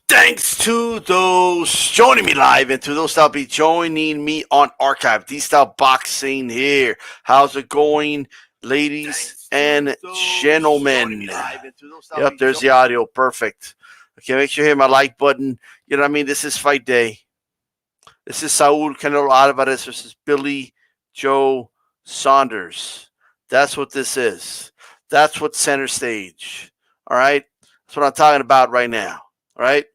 Thanks to those joining me live and to those that'll be joining me on archive. D-Style Boxing here. How's it going, ladies and gentlemen? Yep, there's the audio. Perfect. Okay, make sure you hit my like button. You know what I mean? This is fight day. This is Saul Canelo Alvarez versus Billy Joe Saunders. That's what this is. That's what's center stage. All right? That's what I'm talking about right now. All right?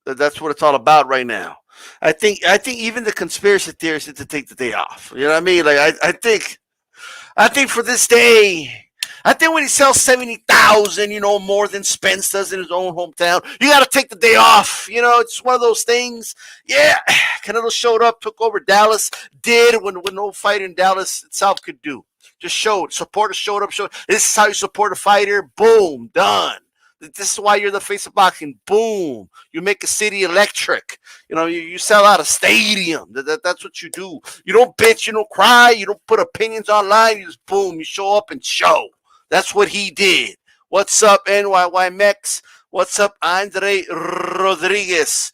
That's what it's all about right now. I think even the conspiracy theorists need to take the day off. You know what I mean? Like I think for this day, I think when he sells 70,000, more than Spence does in his own hometown, you got to take the day off. It's one of those things. Yeah, Canelo showed up, took over Dallas, did when no fighter in Dallas itself could do. Just showed. Supporters showed up. Showed. This is how you support a fighter. Boom, done. This is why you're the face of boxing. Boom. You make a city electric. You sell out a stadium. That's what you do. You don't bitch. You don't cry. You don't put opinions online. You just boom. You show up and show. That's what he did. What's up, NYY Mex? What's up, Andre Rodriguez?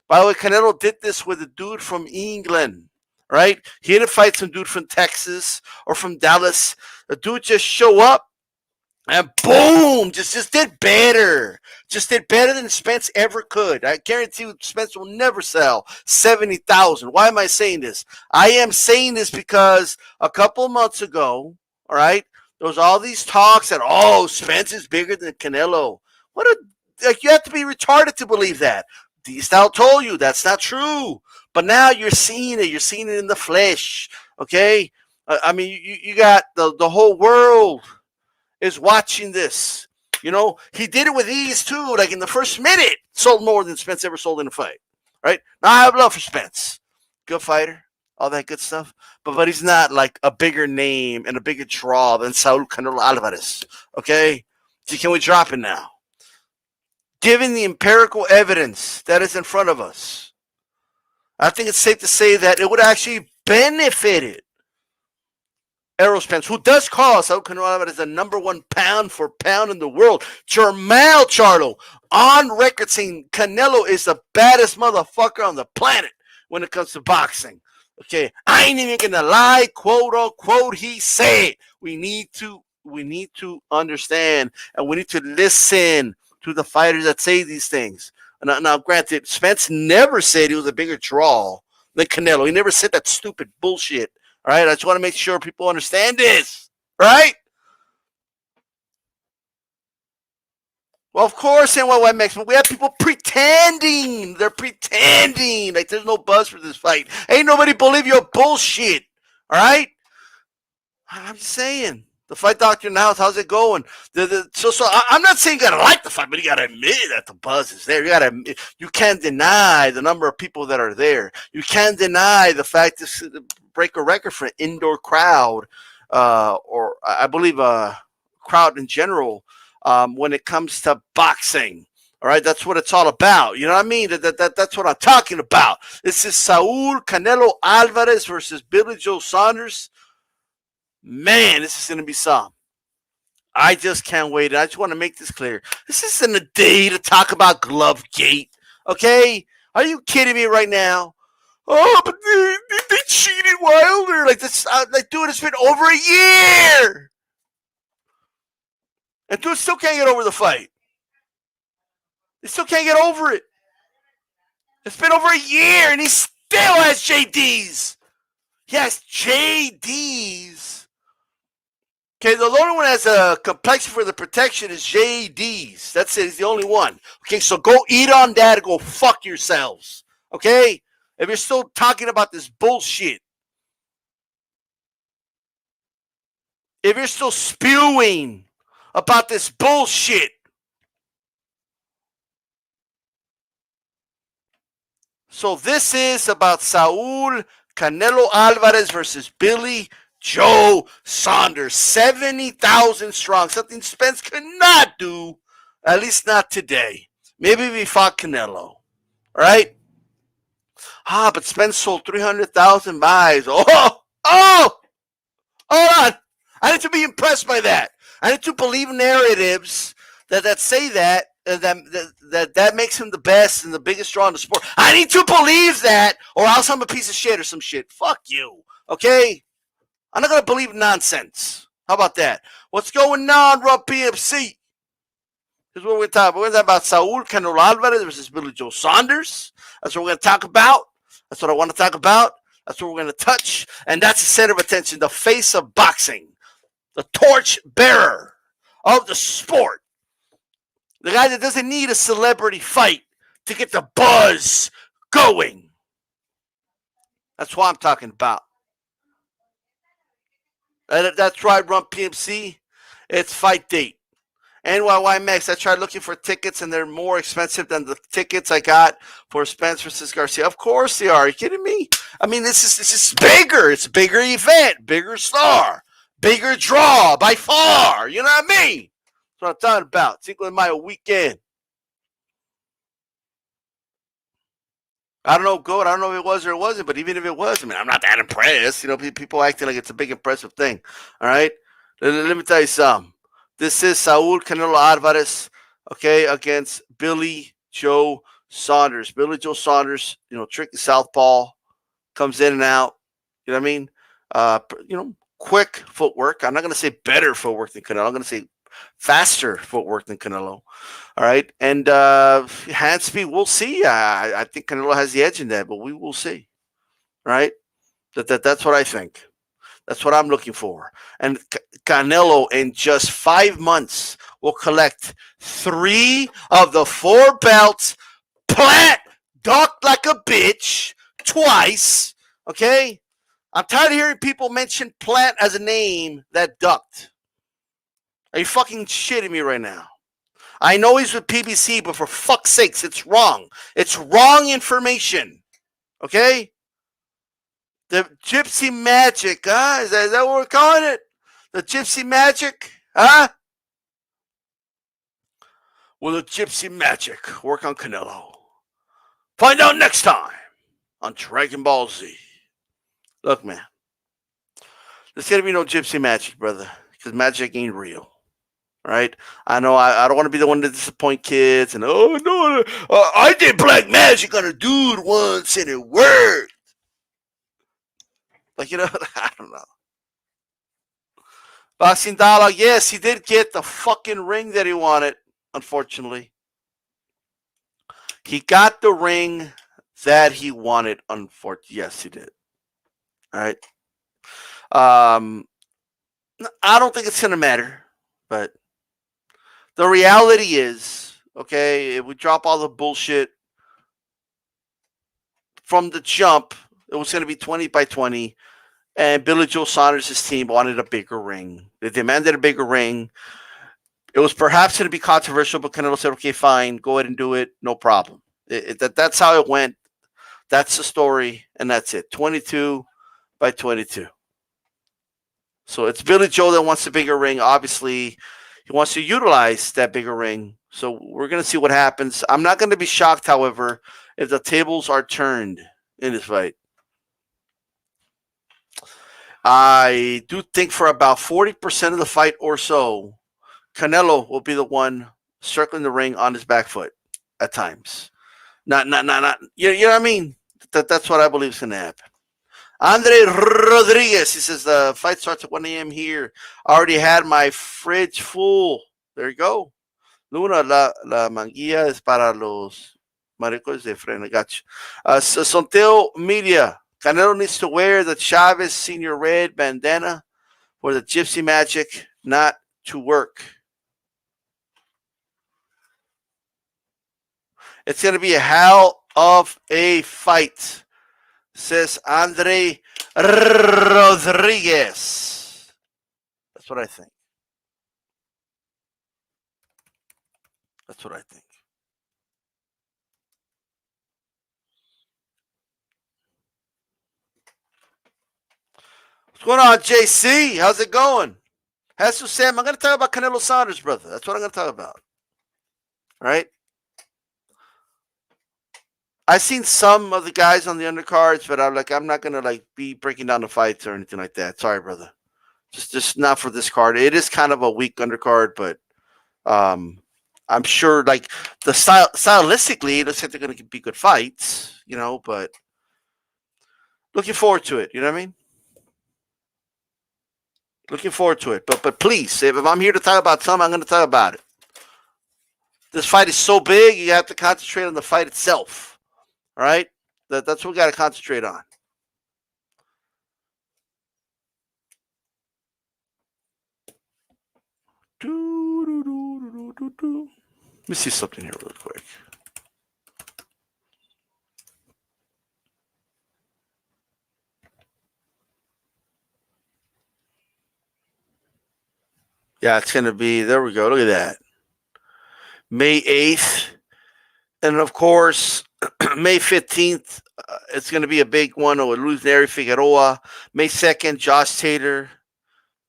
By the way, Canelo did this with a dude from England, right? He didn't fight some dude from Texas or from Dallas. The dude just show up. And boom, just did better. Just did better than Spence ever could. I guarantee you Spence will never sell 70,000. Why am I saying this? I am saying this because a couple of months ago, all right, there was all these talks that, Spence is bigger than Canelo. You have to be retarded to believe that. D-Style told you that's not true. But now you're seeing it. You're seeing it in the flesh, okay? I mean, you got the whole world is watching this. He did it with ease too. Like in the first minute, sold more than Spence ever sold in a fight. Right? Now I have love for Spence. Good fighter, all that good stuff. But he's not like a bigger name and a bigger draw than Saul Canelo Alvarez. Okay? So can we drop it now? Given the empirical evidence that is in front of us, I think it's safe to say that it would actually benefited Errol Spence, who does call Saul Canelo Alvarez the number one pound for pound in the world. Jermel Charlo on record saying Canelo is the baddest motherfucker on the planet when it comes to boxing. Okay, I ain't even gonna lie, quote unquote. He said we need to understand and we need to listen to the fighters that say these things. Now, granted, Spence never said he was a bigger draw than Canelo. He never said that stupid bullshit. All right, I just want to make sure people understand this, right? Well, of course, NYY Mex, but we have people pretending. They're pretending like there's no buzz for this fight. Ain't nobody believe your bullshit, all right? I'm just saying. The fight doctor now, how's it going? So I'm not saying you gotta like the fight, but you gotta admit that the buzz is there. You can't deny the number of people that are there. You can't deny the fact this break a record for an indoor crowd, or I believe a crowd in general, when it comes to boxing. All right, that's what it's all about. You know what I mean? That's what I'm talking about. This is Saul Canelo Alvarez versus Billy Joe Saunders. Man, this is going to be some. I just can't wait. I just want to make this clear. This isn't a day to talk about Glovegate, okay? Are you kidding me right now? Oh, but they cheated Wilder. Like, this, dude, it's been over a year. And dude still can't get over the fight. He still can't get over it. It's been over a year, and he still has JDs. He has JDs. Okay, the only one that has a complexion for the protection is JD's. That's it. He's the only one. Okay, so go eat on that and go fuck yourselves. Okay? If you're still talking about this bullshit. If you're still spewing about this bullshit. So this is about Saul Canelo Alvarez versus Billy Joe Saunders, 70,000 strong, something Spence could not do, at least not today. Maybe we fought Canelo, right? But Spence sold 300,000 buys. Hold on. I need to be impressed by that. I need to believe narratives that say that that makes him the best and the biggest draw in the sport. I need to believe that, or else I'm a piece of shit or some shit. Fuck you, okay? I'm not gonna believe nonsense. How about that? What's going on, Rob PMC? Here's what we're talking about. We're going to talk about Saul Canelo Alvarez versus Billy Joe Saunders. That's what we're going to talk about. That's what I want to talk about. That's what we're going to touch. And that's the center of attention, the face of boxing, the torch bearer of the sport, the guy that doesn't need a celebrity fight to get the buzz going. That's what I'm talking about. That's right, Run PMC. It's fight date. NYY Max, I tried looking for tickets, and they're more expensive than the tickets I got for Spence versus Garcia. Of course they are. Are you kidding me? I mean, this is bigger. It's a bigger event, bigger star, bigger draw by far. You know what I mean? That's what I'm talking about. Cinco de Mayo weekend. I don't know, Goat. I don't know if it was or it wasn't, but even if it was, I mean, I'm not that impressed. You know, people acting like it's a big impressive thing. All right? Let me tell you something. This is Saul Canelo Alvarez, okay, against Billy Joe Saunders. Billy Joe Saunders, tricky southpaw, comes in and out. You know what I mean? Quick footwork. I'm not going to say better footwork than Canelo. I'm going to say faster footwork than Canelo. All right, and hand speed, we'll see. I think Canelo has the edge in that, but we will see. Right? That's what I think. That's what I'm looking for. And Canelo, in just 5 months, will collect 3 of the 4 belts. Plant ducked like a bitch twice. Okay? I'm tired of hearing people mention Plant as a name that ducked. Are you fucking shitting me right now? I know he's with PBC, but for fuck's sakes, it's wrong. It's wrong information. Okay? The Gypsy Magic, huh? Is that what we're calling it? The Gypsy Magic, huh? Will the Gypsy Magic work on Canelo? Find out next time on Dragon Ball Z. Look, man, there's going to be no Gypsy Magic, brother, because magic ain't real. All right? I know I don't want to be the one to disappoint kids. And, oh, no, I did black magic on a dude once and it worked. Like, I don't know. Boxing Dollar, yes, he did get the fucking ring that he wanted, unfortunately. He got the ring that he wanted, unfortunately. Yes, he did. All right. I don't think it's going to matter, but the reality is, okay, if we drop all the bullshit from the jump, it was going to be 20 by 20. And Billy Joe Saunders' team wanted a bigger ring. They demanded a bigger ring. It was perhaps going to be controversial, but Canelo said, okay, fine, go ahead and do it. No problem. That's how it went. That's the story, and that's it. 22 by 22. So it's Billy Joe that wants the bigger ring. Obviously, he wants to utilize that bigger ring. So we're going to see what happens. I'm not going to be shocked, however, if the tables are turned in this fight. I do think for about 40% of the fight or so, Canelo will be the one circling the ring on his back foot at times. Not. You know what I mean? That's what I believe is going to happen. Andre Rodriguez, he says the fight starts at 1 a.m. here. I already had my fridge full. There you go. Luna, la manguilla es para los maricos de freno. Gotcha. Sonteo Media. Canelo needs to wear the Chavez Senior red bandana for the Gypsy Magic not to work. It's going to be a hell of a fight, says Andre Rodriguez. That's what I think. That's what I think. What's going on, JC? How's it going? Jesus Sam, I'm going to talk about Canelo Saunders, brother. That's what I'm going to talk about. All right? I've seen some of the guys on the undercards, but I'm not going to be breaking down the fights or anything like that. Sorry, brother. Just not for this card. It is kind of a weak undercard, but I'm sure, like the stylistically, it looks like they're going to be good fights, but looking forward to it. You know what I mean? Looking forward to it. But please, if I'm here to talk about something, I'm going to talk about it. This fight is so big, you have to concentrate on the fight itself. All right? That's what we got to concentrate on. Let me see something here real quick. Yeah, it's going to be, there we go. Look at that. May 8th. And of course, May 15th, it's going to be a big one with Luis Neri Figueroa. May 2nd, Josh Taylor,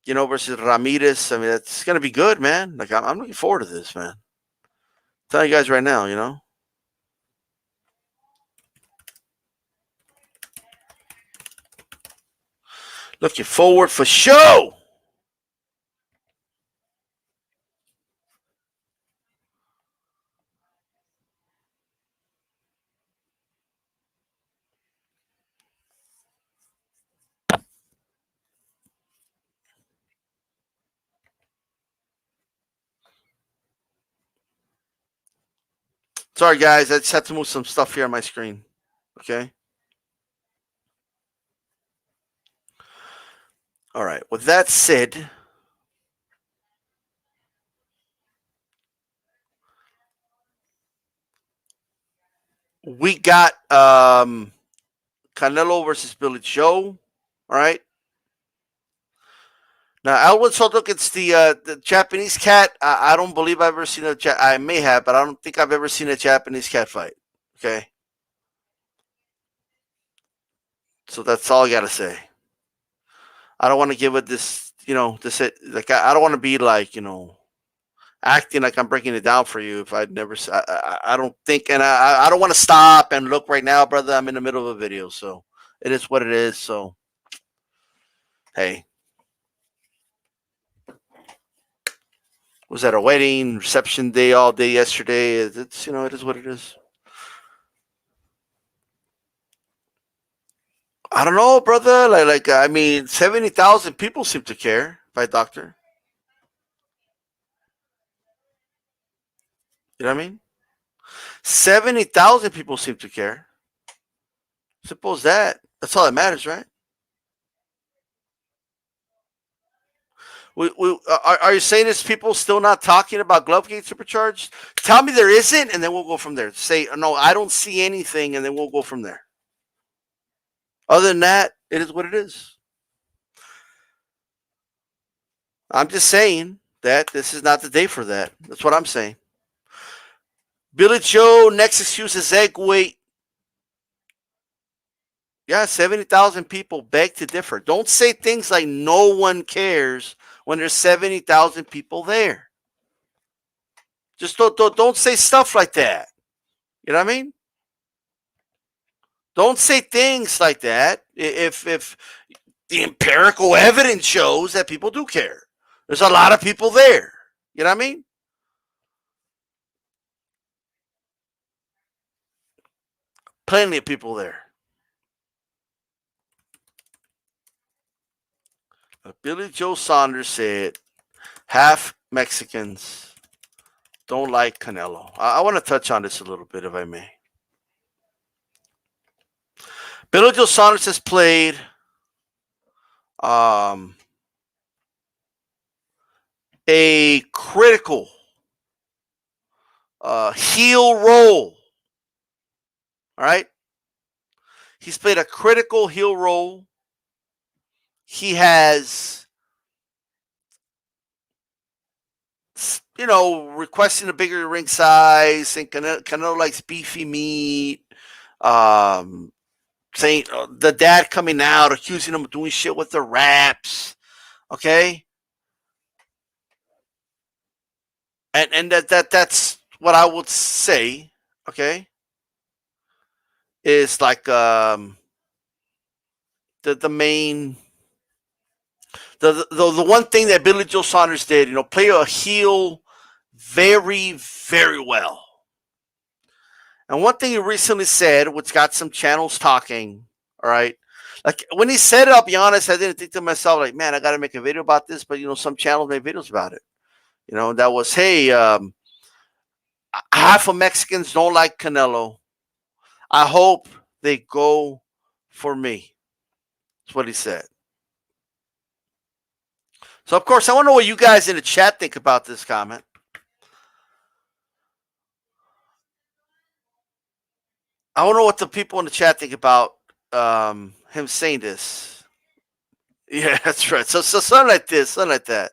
versus Ramirez. I mean, it's going to be good, man. Like, I'm looking forward to this, man. I'm telling you guys right now, Looking forward for show. Sorry, guys. I just had to move some stuff here on my screen. Okay. All right. With that said, we got Canelo versus Billy Joe. All right. Now, Alwin Soto gets the Japanese cat. I don't believe I've ever seen I may have, but I don't think I've ever seen a Japanese cat fight. Okay. So that's all I got to say. I don't want to give it this, like, I don't want to be like, acting like I'm breaking it down for you if I'd never, I don't think, and I don't want to stop and look right now, brother. I'm in the middle of a video. So it is what it is. So, hey. Was at a wedding, reception day all day yesterday. It's, it is what it is. I don't know, brother. I mean, 70,000 people seem to care. By doctor, you know what I mean? 70,000 people seem to care. Suppose that. That's all that matters, right? Are you saying there's people still not talking about Glovegate supercharged? Tell me there isn't, and then we'll go from there. Say no, I don't see anything, and then we'll go from there. Other than that, it is what it is. I'm just saying that this is not the day for that. That's what I'm saying. Billy Joe, next excuse is egg weight. Yeah, 70,000 people beg to differ. Don't say things like no one cares when there's 70,000 people there. Just don't say stuff like that. You know what I mean? Don't say things like that if the empirical evidence shows that people do care. There's a lot of people there. You know what I mean? Plenty of people there. Billy Joe Saunders said, half Mexicans don't like Canelo. I want to touch on this a little bit, if I may. Billy Joe Saunders has played a critical heel role. All right? He's played a critical heel role. He has, requesting a bigger ring size, and Canelo likes beefy meat. Saying the dad coming out, accusing him of doing shit with the raps. Okay? And that's what I would say, okay? Is like the main the one thing that Billy Joe Saunders did, play a heel very, very well. And one thing he recently said, which got some channels talking, all right, like when he said it, I'll be honest, I didn't think to myself, like, man, I got to make a video about this. But, some channels made videos about it. That was, hey, half of Mexicans don't like Canelo. I hope they go for me. That's what he said. So, of course, I want to know what you guys in the chat think about this comment. I want to know what the people in the chat think about him saying this. Yeah, that's right. So something like this, something like that.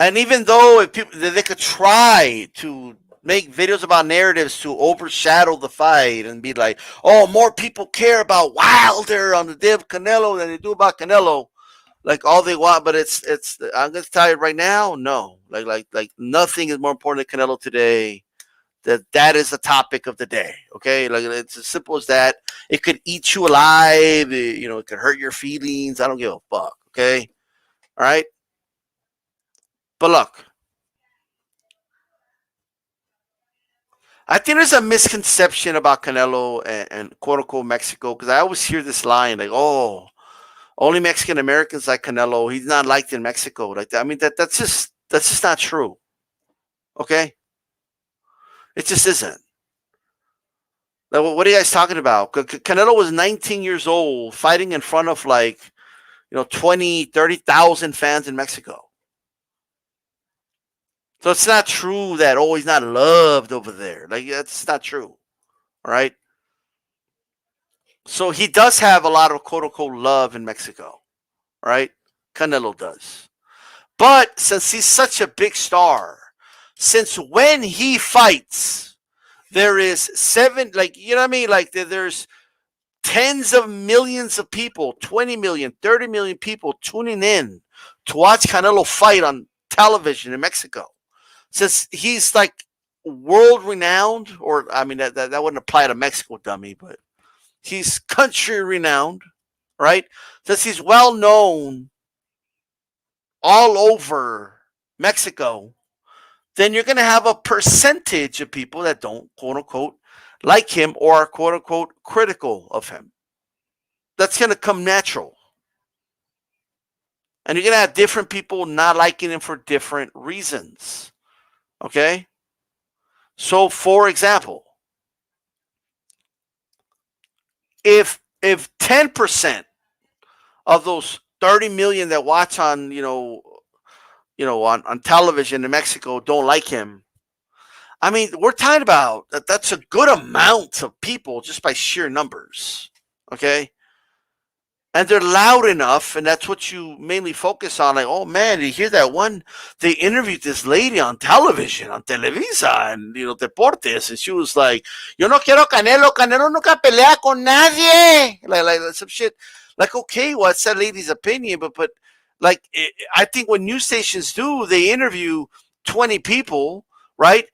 And even though if people they could try to make videos about narratives to overshadow the fight and be like, oh, more people care about Wilder on the day of Canelo than they do about Canelo. Like all they want, but it's I'm gonna tell you right now, no. Like nothing is more important than Canelo today. That is the topic of the day. Okay, like it's as simple as that. It could eat you alive. It could hurt your feelings. I don't give a fuck. Okay, all right. But look, I think there's a misconception about Canelo and quote unquote Mexico because I always hear this line like, oh, only Mexican Americans like Canelo. He's not liked in Mexico like that. I mean that's just not true. Okay, it just isn't. Like, what are you guys talking about? Canelo was 19 years old, fighting in front of 20, 30,000 fans in Mexico. So it's not true that he's not loved over there. Like that's not true. All right. So he does have a lot of quote unquote love in Mexico. Right? Canelo does. But since he's such a big star, since when he fights, there is you know what I mean? Like there's tens of millions of people, 20 million, 30 million people tuning in to watch Canelo fight on television in Mexico. Since he's like world renowned, or I mean, that wouldn't apply to Mexico, dummy, but he's country renowned, right? Since he's well known all over Mexico, then you're going to have a percentage of people that don't, quote unquote, like him or are, quote unquote, critical of him. That's going to come natural. And you're going to have different people not liking him for different reasons. Okay? So, for example, if 10% of those 30 million that watch on, on television in Mexico don't like him, I mean, we're talking about that's a good amount of people just by sheer numbers. Okay? And they're loud enough, and that's what you mainly focus on. Like, oh man, you hear that one? They interviewed this lady on television, on Televisa, and Deportes, and she was like, "Yo no quiero Canelo. Canelo nunca pelea con nadie." Like some shit. Like, okay, well, it's that lady's opinion, but like, I think what news stations do, they interview 20 people, right?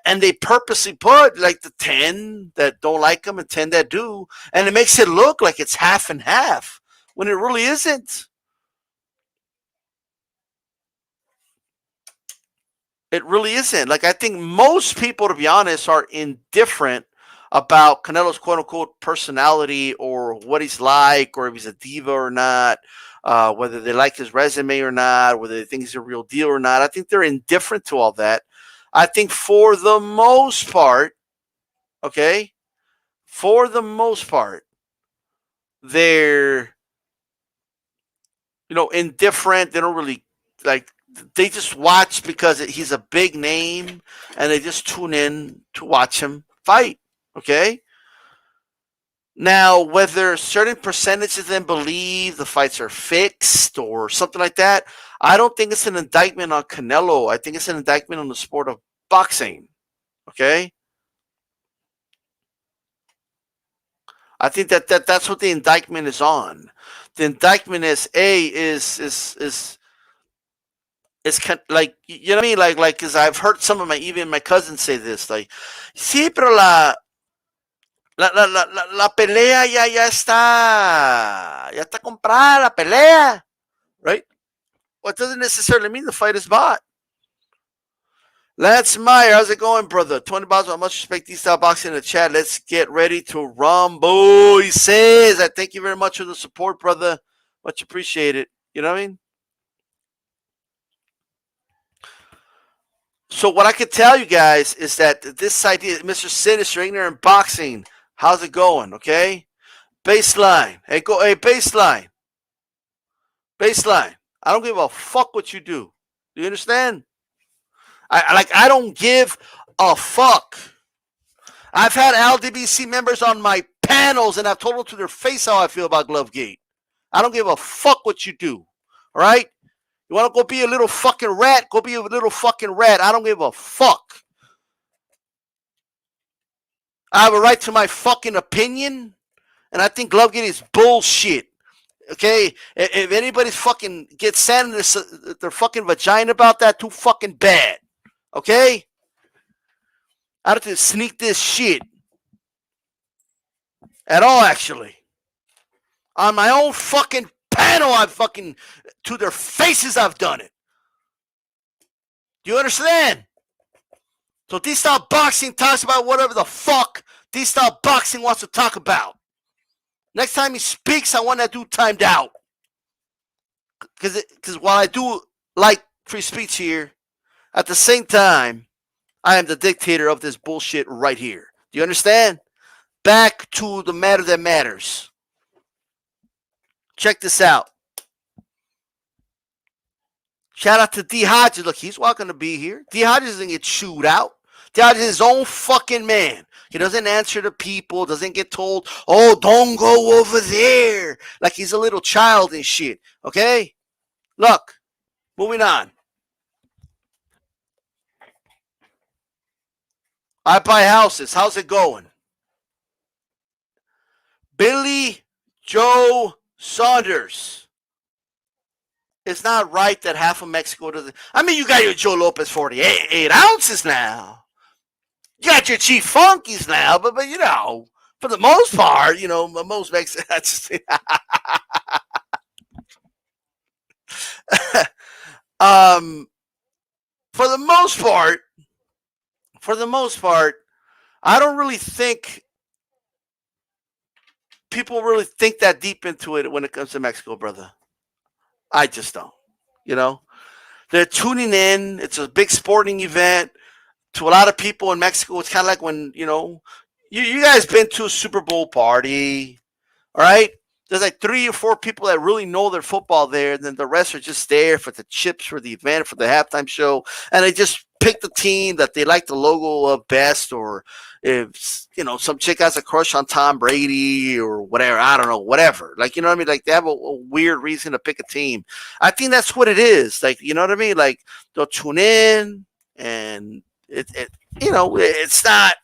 And they purposely put like the 10 that don't like them and 10 that do, and it makes it look like it's half and half when it really isn't. It really isn't. Like, I think most people, to be honest, are indifferent about Canelo's quote unquote personality or what he's like, or if he's a diva or not, whether they like his resume or not, whether they think he's a real deal or not. I think they're indifferent to all that. I think for the most part, okay, for the most part, they're indifferent. They don't really like. They just watch because he's a big name, and they just tune in to watch him fight. Okay. Now, whether certain percentage of them believe the fights are fixed or something like that, I don't think it's an indictment on Canelo. I think it's an indictment on the sport of boxing. Okay. I think that's what the indictment is on. The indictment is like, you know what I mean, like because I've heard some of even my cousins say this, like, sí, pero la pelea ya está comprada la pelea, right? What doesn't necessarily mean the fight is bought. Lance Meyer, how's it going, brother? 20 bucks, I much respect D-Style Boxing in the chat. Let's get ready to rumble. He says, I thank you very much for the support, brother. Much appreciated. You know what I mean? So what I can tell you guys is that this idea, Mr. Sinister, Ignorant Boxing, how's it going, okay? Baseline. Hey, baseline. Baseline. I don't give a fuck what you do. Do you understand? I don't give a fuck. I've had LDBC members on my panels, and I've told them to their face how I feel about Glovegate. I don't give a fuck what you do. All right? You want to go be a little fucking rat? Go be a little fucking rat. I don't give a fuck. I have a right to my fucking opinion, and I think Glovegate is bullshit. Okay? If anybody's fucking gets sand in their fucking vagina about that, too fucking bad. Okay? I don't have to sneak this shit at all, actually. On my own fucking panel, I've fucking, to their faces, I've done it. Do you understand? So D-Style Boxing talks about whatever the fuck D-Style Boxing wants to talk about. Next time he speaks, I want that dude timed out. Because while I do like free speech here, at the same time, I am the dictator of this bullshit right here. Do you understand? Back to the matter that matters. Check this out. Shout out to D. Hodges. Look, he's welcome to be here. D. Hodges doesn't get chewed out. D. Hodges is his own fucking man. He doesn't answer to people, doesn't get told, oh, don't go over there. Like he's a little child and shit. Okay? Look, moving on. I buy houses. How's it going? Billy Joe Saunders. It's not right that half of Mexico doesn't. I mean, you got your Joe Lopez 48 ounces now. You got your Chief Funkies now, but you know, for the most part, you know, most Mexicans. For the most part, I don't really think people really think that deep into it when it comes to Mexico, brother. I just don't. You know, they're tuning in. It's a big sporting event. To a lot of people in Mexico, it's kind of like when, you know, you guys been to a Super Bowl party, all right? There's like 3 or 4 people that really know their football there, and then the rest are just there for the chips, for the event, for the halftime show, and they just pick the team that they like the logo of best, or if, you know, some chick has a crush on Tom Brady or whatever, I don't know, whatever. Like, you know what I mean? Like, they have a weird reason to pick a team. I think that's what it is. Like, you know what I mean? Like, they'll tune in, and you know, it's not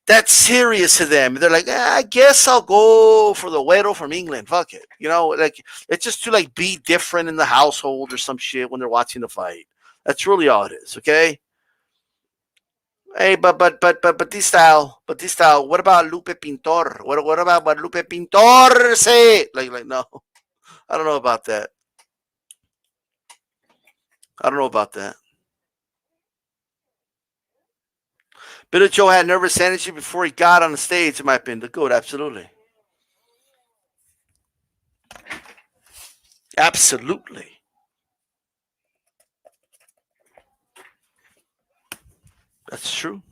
that serious to them. They're like, I guess I'll go for the güero from England. Fuck it. You know, like, it's just to like be different in the household or some shit when they're watching the fight. That's really all it is, okay? Hey, but D-Style, what about Lupe Pintor? What about what Lupe Pintor say? Like, no. I don't know about that. Billy Joe had nervous energy before he got on the stage, in my opinion. Good, absolutely. Absolutely. That's true.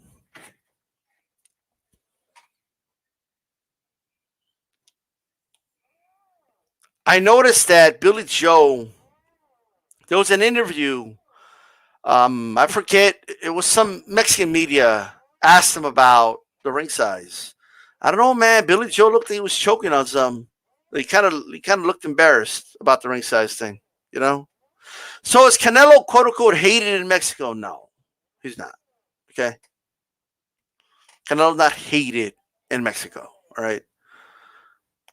I noticed that Billy Joe, there was an interview. I forget, it was some Mexican media asked him about the ring size. I don't know, man. Billy Joe looked like he was choking on some. He kind of looked embarrassed about the ring size thing, you know. So is Canelo quote unquote hated in Mexico? No, he's not. Okay, Canelo's not hated in Mexico. All right.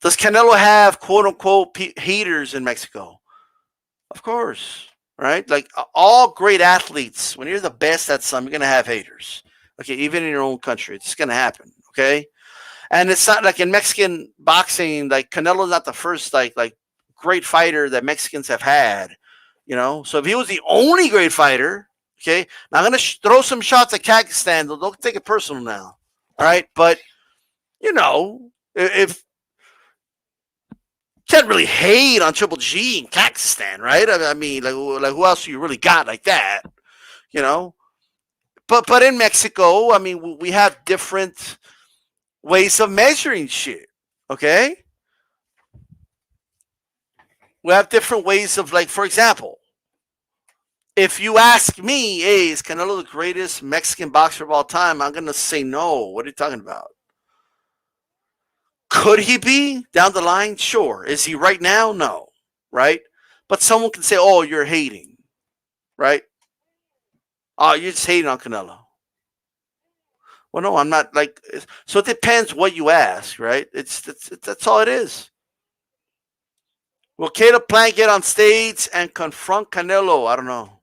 Does Canelo have quote unquote haters in Mexico? Of course. Right? Like all great athletes, when you're the best at something, you're going to have haters. Okay. Even in your own country, it's going to happen. Okay. And it's not like in Mexican boxing, like Canelo's not the first like great fighter that Mexicans have had. So if he was the only great fighter, okay, now I'm going to throw some shots at Kazakhstan. Don't take it personal now. All right. But, if can't really hate on Triple G in Kazakhstan, right? I mean, like who else do you really got like that? You know, but in Mexico, I mean, we have different ways of measuring shit. Okay, we have different ways of, like, for example, if you ask me, hey, is Canelo the greatest Mexican boxer of all time? I'm gonna say no. What are you talking about? Could he be down the line? Sure. Is he right now? No. Right? But someone can say, oh, you're hating. Right? Oh, you're just hating on Canelo. Well, no, I'm not. Like, so it depends what you ask, right? That's all it is. Will Caleb Plant get on stage and confront Canelo? I don't know.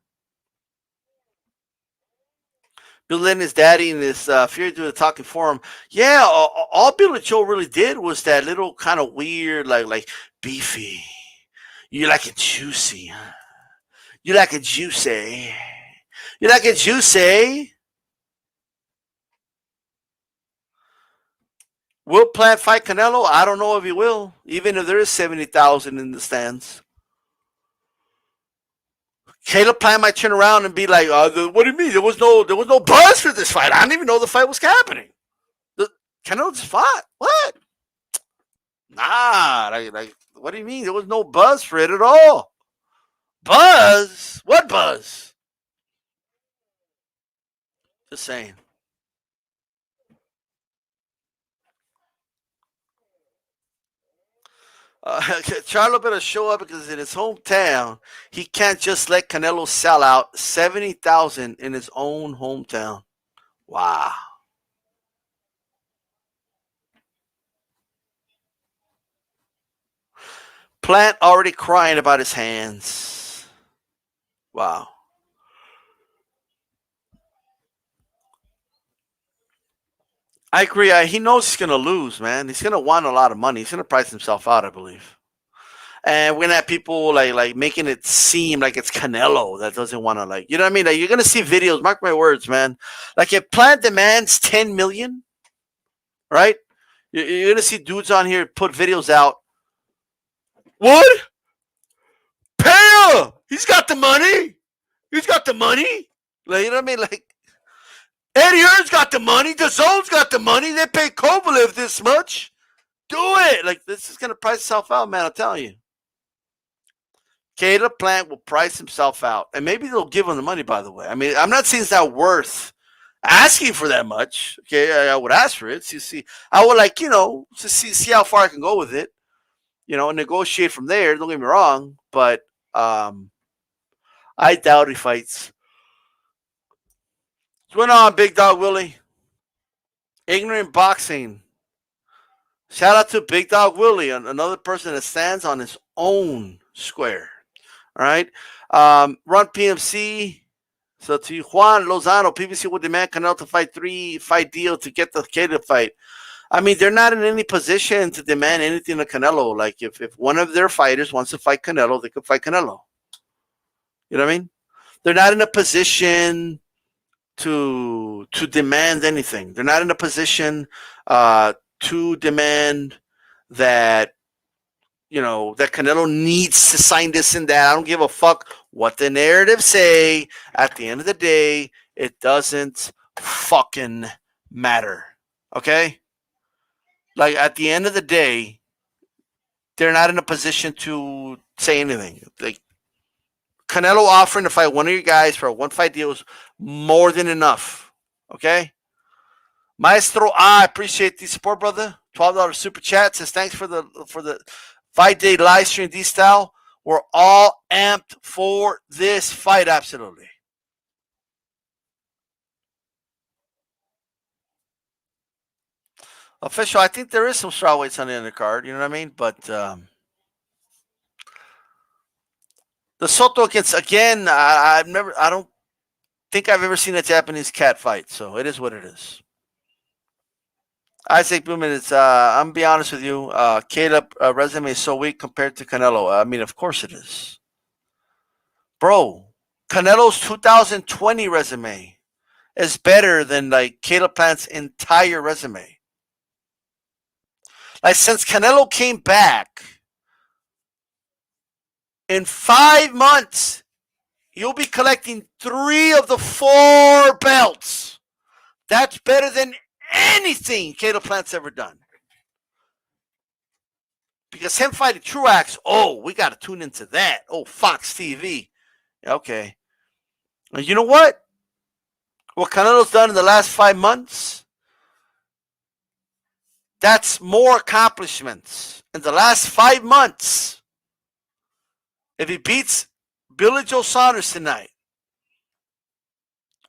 Bill and his daddy and his Fury doing the talking for him. Yeah, all Bill and Joe really did was that little kind of weird, like beefy. You like it juicy, huh? You like it juicy. You like it juicy. Will Plant fight Canelo? I don't know if he will, even if there is 70,000 in the stands. Caleb Plant might turn around and be like, "What do you mean? There was no buzz for this fight. I didn't even know the fight was happening. Canelo just fought. What? Nah, like, what do you mean? There was no buzz for it at all. Buzz? What buzz? Just saying." Charlo better show up because in his hometown, he can't just let Canelo sell out 70,000 in his own hometown. Wow. Plant already crying about his hands. Wow. I agree. He knows he's going to lose, man. He's going to want a lot of money. He's going to price himself out, I believe. And we're going to have people like making it seem like it's Canelo that doesn't want to, like, you know what I mean? Like, you're going to see videos, mark my words, man. Like, if Plant demands 10 million, right? You're going to see dudes on here put videos out. What? Pay him! He's got the money. He's got the money. Like, you know what I mean? Like, Eddie Hearn's got the money. The Zone's got the money. They pay Kovalev this much. Do it. Like, this is going to price itself out, man. I'm telling you. Caleb Plant will price himself out. And maybe they'll give him the money, by the way. I mean, I'm not saying it's not worth asking for that much. Okay, I would ask for it. See, I would, like, to see how far I can go with it. And negotiate from there. Don't get me wrong. But I doubt he fights. What's going on, Big Dog Willie? Ignorant Boxing. Shout out to Big Dog Willie, another person that stands on his own square. All right. Run PMC. So to Juan Lozano, PBC would demand Canelo to fight 3-fight deal to get the Caleb fight. I mean, they're not in any position to demand anything to Canelo. Like, if one of their fighters wants to fight Canelo, they could fight Canelo. You know what I mean? They're not in a position to demand anything. They're not in a position to demand that that Canelo needs to sign this and that. I don't give a fuck what the narratives say. At the end of the day, it doesn't fucking matter. Okay? Like, at the end of the day, they're not in a position to say anything. Like, Canelo offering to fight one of your guys for a one-fight deal is more than enough. Okay? Maestro, I appreciate the support, brother. $12 super chat says thanks for the 5-day live stream, D-Style. We're all amped for this fight, absolutely. Official, I think there is some strawweights on the undercard, you know what I mean? But the Soto against, again, I don't think I've ever seen a Japanese cat fight, so it is what it is. Isaac Blumen, I'm be honest with you, Caleb resume is so weak compared to Canelo. I mean, of course it is. bro, Canelo's 2020 resume is better than like Caleb Plant's entire resume. Like since Canelo came back, in 5 months, you'll be collecting 3 of the 4 belts. That's better than anything Caleb Plant's ever done. Because him fighting Truax, we got to tune into that. Oh, Fox TV. Okay. And you know what? What Canelo's done in the last 5 months, that's more accomplishments. In the last 5 months, if he beats Billy Joe Saunders tonight,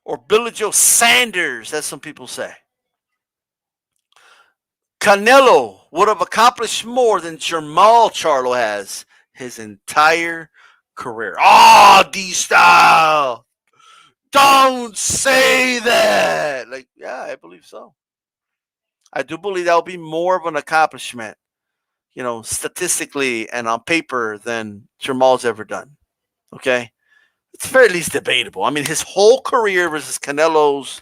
or Billy Joe Sanders, as some people say, Canelo would have accomplished more than Jermall Charlo has his entire career. D-Style! Don't say that! Like, yeah, I believe so. I do believe that will be more of an accomplishment, statistically and on paper than Jermall's ever done. Okay? It's very least debatable. I mean, his whole career versus Canelo's,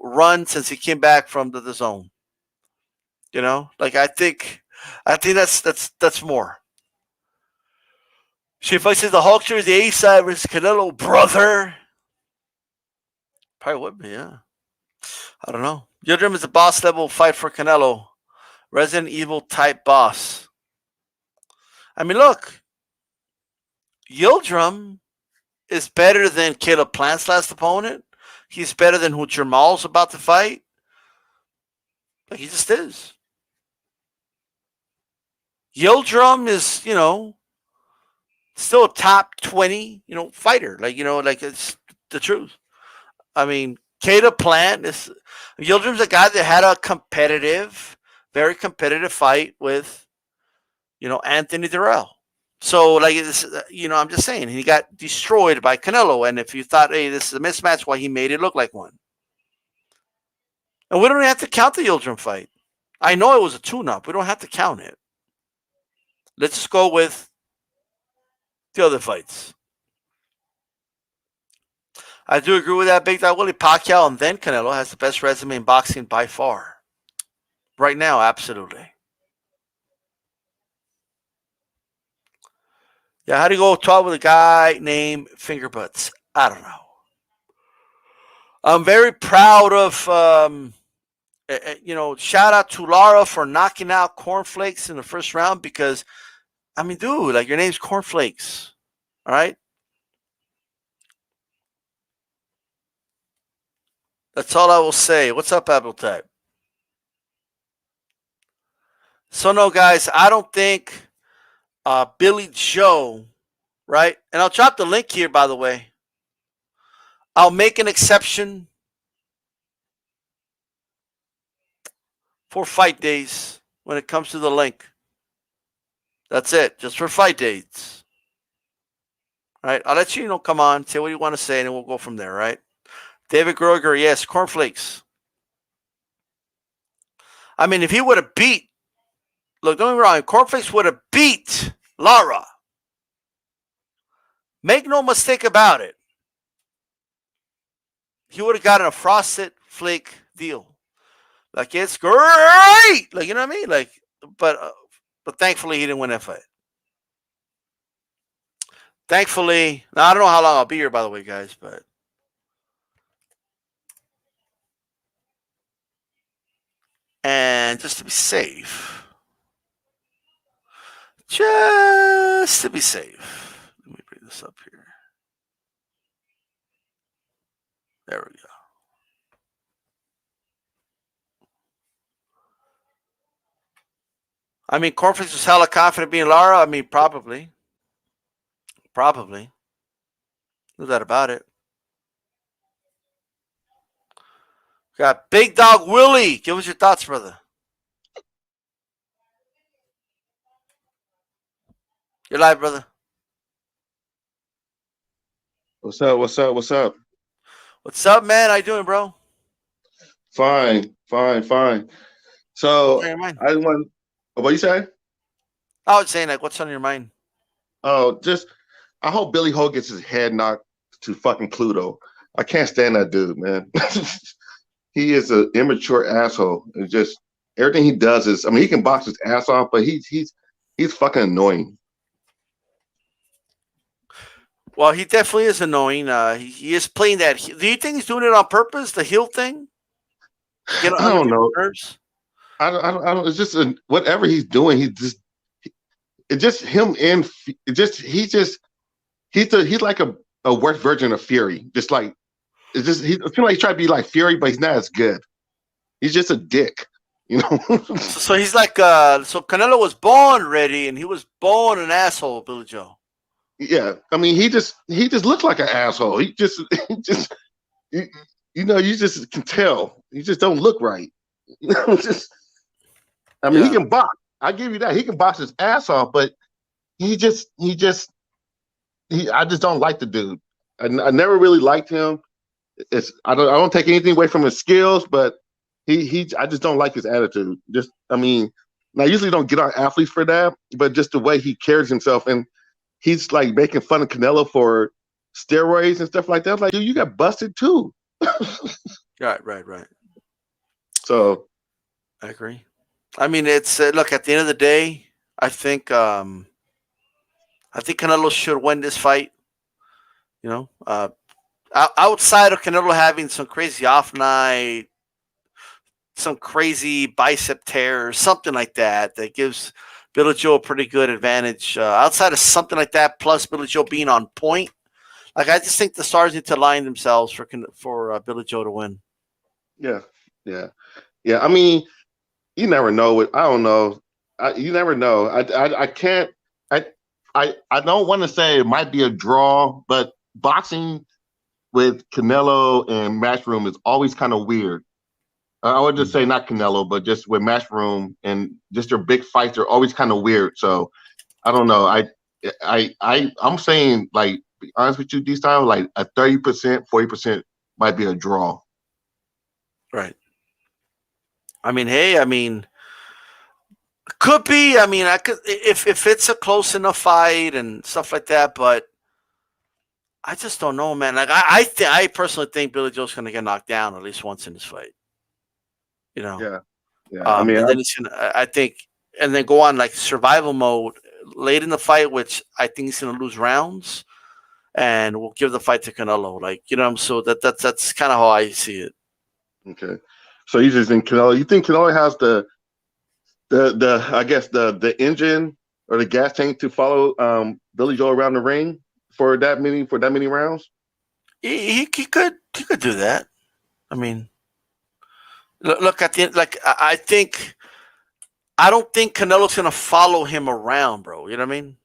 run since he came back from the zone. I think that's more. See, if I say the Hulkster is the A side versus Canelo, brother, probably would be, yeah. I don't know. Yildirim is a boss level fight for Canelo. Resident Evil type boss. I mean, look, Yildirim is better than Caleb Plant's last opponent. He's better than who Jermall's about to fight. Like, he just is. Yildirim is, still a top 20, fighter. Like it's the truth. I mean, Caleb Plant is Yildirim's a guy that had a very competitive fight with, Anthony Durrell. So, I'm just saying, he got destroyed by Canelo. And if you thought, hey, this is a mismatch, he made it look like one. And we don't even have to count the Yildirim fight. I know it was a tune-up. We don't have to count it. Let's just go with the other fights. I do agree with that. Big Dog Willie. Pacquiao and then Canelo has the best resume in boxing by far. Right now, absolutely. Yeah, how do you go talk with a guy named Fingerbutts? I don't know. I'm very proud of, shout out to Lara for knocking out Cornflakes in the first round because, I mean, dude, like your name's Cornflakes. All right? That's all I will say. What's up, Apple Type? So, no, guys, I don't think Billy Joe, right? And I'll drop the link here, by the way. I'll make an exception for fight days when it comes to the link. That's it, just for fight dates. All right, I'll let you come on, say what you want to say, and then we'll go from there, right? David Groger, yes, Cornflakes. I mean, if he would have beat, look, don't get me wrong, Cornflakes would have beat Lara. Make no mistake about it. He would have gotten a frosted flake deal. Like, it's great. Like, you know what I mean? Like, but thankfully he didn't win that fight. Thankfully, now I don't know how long I'll be here, by the way, guys, but and just to be safe, let me bring this up here. There we go. I mean, Cornflakes was hella confident being Lara. I mean, probably. No doubt about it. Got Big Dog Willie. Give us your thoughts, brother. You're live, brother. What's up? What's up, man? How you doing, bro? Fine. So I want. What you say? I was saying, like, what's on your mind? Oh, just I hope Billy Ho gets his head knocked to fucking Pluto. I can't stand that dude, man. He is an immature asshole. It's just everything he does is. I mean, he can box his ass off, but he's fucking annoying. Well, he definitely is annoying. He is playing that. Do you think he's doing it on purpose? The heel thing? Get I under don't people's know. nerves? I don't. It's just whatever he's doing. It's just him in. It just he's like a worse version of Fury. Just like it's just he I feel like he's trying to be like Fury, but he's not as good. He's just a dick, you know. So he's like, so Canelo was born ready, and he was born an asshole, Billy Joe. Yeah, I mean, he just looked like an asshole. He just you, you just can tell. He just don't look right. Just I mean, he can box. I give you that. He can box his ass off, but I just don't like the dude. I never really liked him. I don't take anything away from his skills, but I just don't like his attitude. I mean, I usually don't get on athletes for that, but just the way he carries himself, and he's like making fun of Canelo for steroids and stuff like that. Like, dude, you got busted too. Right. So I agree. I mean, it's look, at the end of the day, I think Canelo should win this fight. You know, outside of Canelo having some crazy off night, some crazy bicep tear, or something like that, that gives Billy Joe a pretty good advantage. Outside of something like that, plus Billy Joe being on point, like I just think the stars need to align themselves for Billy Joe to win. yeah. I mean, you never know. I don't know. You never know. I can't. I don't want to say it might be a draw, but boxing with Canelo and Matchroom is always kind of weird. I would just say not Canelo, but just with Matchroom and just their big fights are always kind of weird. So I don't know. I'm saying, like, be honest with you, D-Style, like a 30%, 40% might be a draw. Right. I mean, could be. I mean, I could if it's a close enough fight and stuff like that, but I just don't know, man. Like I personally think Billy Joe's going to get knocked down at least once in this fight. You know. Yeah. I mean, and then he's gonna, I think, and then go on like survival mode late in the fight, which I think he's going to lose rounds, and we'll give the fight to Canelo. Like, you know, so that's kind of how I see it. okay. So you just think Canelo? You think Canelo has the I guess the engine or the gas tank to follow Billy Joe around the ring for that many rounds? He could do that. I mean, look at the end. Like I don't think Canelo's gonna follow him around, bro. You know what I mean?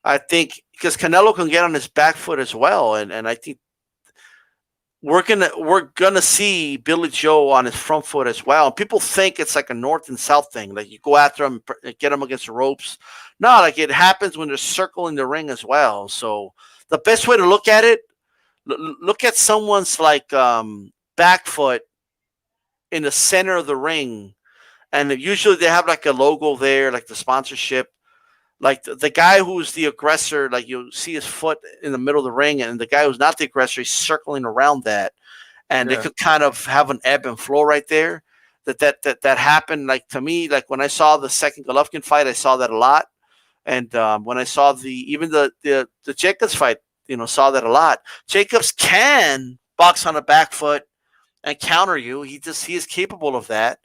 I think because Canelo can get on his back foot as well, and I think we're gonna see Billy Joe on his front foot as well. And people think it's like a north and south thing, like you go after him, get him against the ropes. No, like it happens when they're circling the ring as well. So the best way to look at it, look at someone's like back foot in the center of the ring, and usually they have like a logo there, like the sponsorship. Like the guy who's the aggressor, like you see his foot in the middle of the ring, and the guy who's not the aggressor, he's circling around that, and they could kind of have an ebb and flow right there. That happened. Like to me, like when I saw the second Golovkin fight, I saw that a lot, and when I saw even the Jacobs fight, you know, saw that a lot. Jacobs can box on a back foot and counter you. He is capable of that,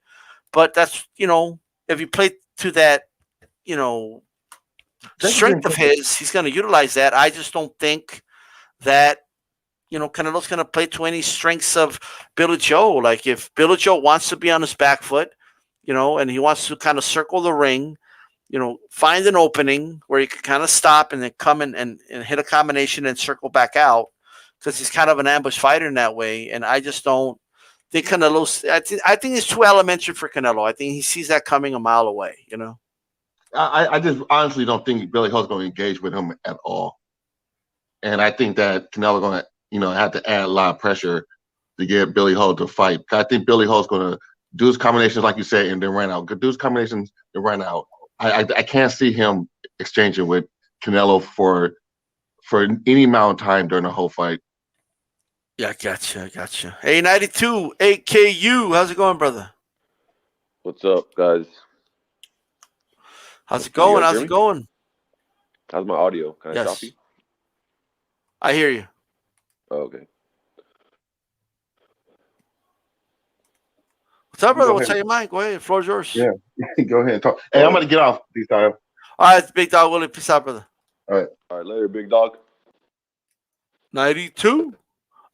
but that's, you know, if you play to that, you know, strength of his, he's going to utilize that. I just don't think that, you know, Canelo's going to play to any strengths of Billy Joe. Like if Billy Joe wants to be on his back foot, you know, and he wants to kind of circle the ring, you know, find an opening where he can kind of stop and then come in and hit a combination and circle back out, because he's kind of an ambush fighter in that way. And I just don't think Canelo's. I think it's too elementary for Canelo. I think he sees that coming a mile away. You know. I just honestly don't think Billy Joe's going to engage with him at all, and I think that Canelo going to, you know, have to add a lot of pressure to get Billy Joe to fight. I think Billy Joe's going to do his combinations like you said, and then run out. Do his combinations and run out. I can't see him exchanging with Canelo for for any amount of time during the whole fight. Yeah, I gotcha. Hey, 92, 8KU. How's it going, brother? What's up, guys? How's it Can you going? guys How's hear it me? going? How's my audio? Kind of Yes. choppy? I hear you. Oh, okay. What's up, Go brother? What's ahead. on your mind? Go ahead. The floor's yours. Yeah. Go ahead and talk. Hey, I'm going to get off this time. All right, Big Dog Willie. Peace out, brother. All right, later, big dog. 92.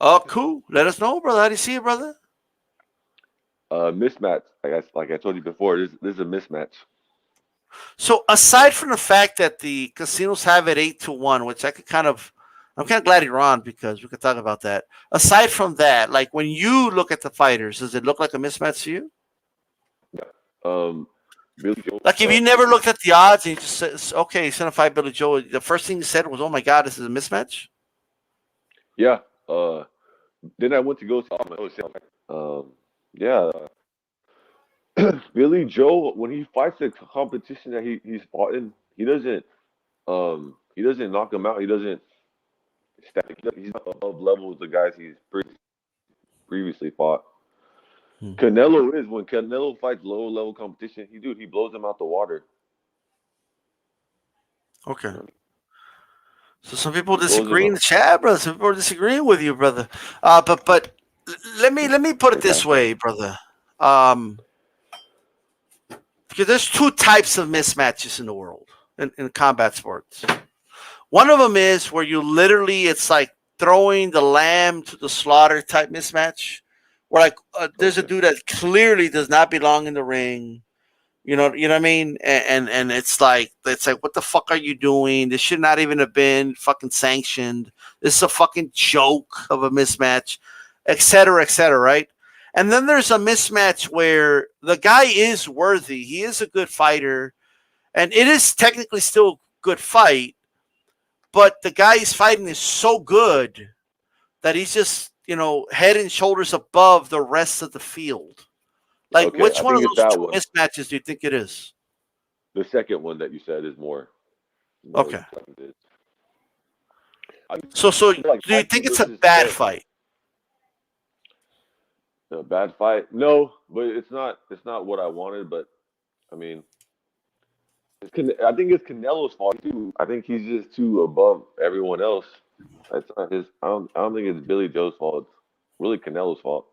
Oh, cool. Let us know, brother. How do you see it, brother? Mismatch. Like I told you before, this is a mismatch. So aside from the fact that the casinos have it 8-1, which I'm kind of glad you're on because we could talk about that. Aside from that, like when you look at the fighters, does it look like a mismatch to you? Billy Joe. Like if you never looked at the odds and you just said, okay, he's gonna fight Billy Joe, the first thing you said was, oh my God, this is a mismatch? Yeah. Then I went to go see yeah. Billy Joe, when he fights the competition that he's fought in, he doesn't knock him out. He doesn't he's not above level with the guys he's previously fought. Canelo is when Canelo fights low level competition, he blows them out the water. Okay. So some people disagree in the chat, brother. Some people are disagreeing with you, brother. But let me put it this way, brother. Because there's two types of mismatches in the world in combat sports. One of them is where you literally, it's like throwing the lamb to the slaughter type mismatch, where like there's a dude that clearly does not belong in the ring. You know what I mean? And it's like what the fuck are you doing? This should not even have been fucking sanctioned. This is a fucking joke of a mismatch, et cetera, right? And then there's a mismatch where the guy is worthy. He is a good fighter, and it is technically still a good fight, but the guy he's fighting is so good that he's just, head and shoulders above the rest of the field. Like, which one of those two mismatches do you think it is? The second one that you said is more okay. So do you think it's a bad fight? A bad fight? No, but it's not what I wanted. But I mean, I think it's Canelo's fault too. I think he's just too above everyone else. It's not his. I don't think it's Billy Joe's fault. It's really Canelo's fault.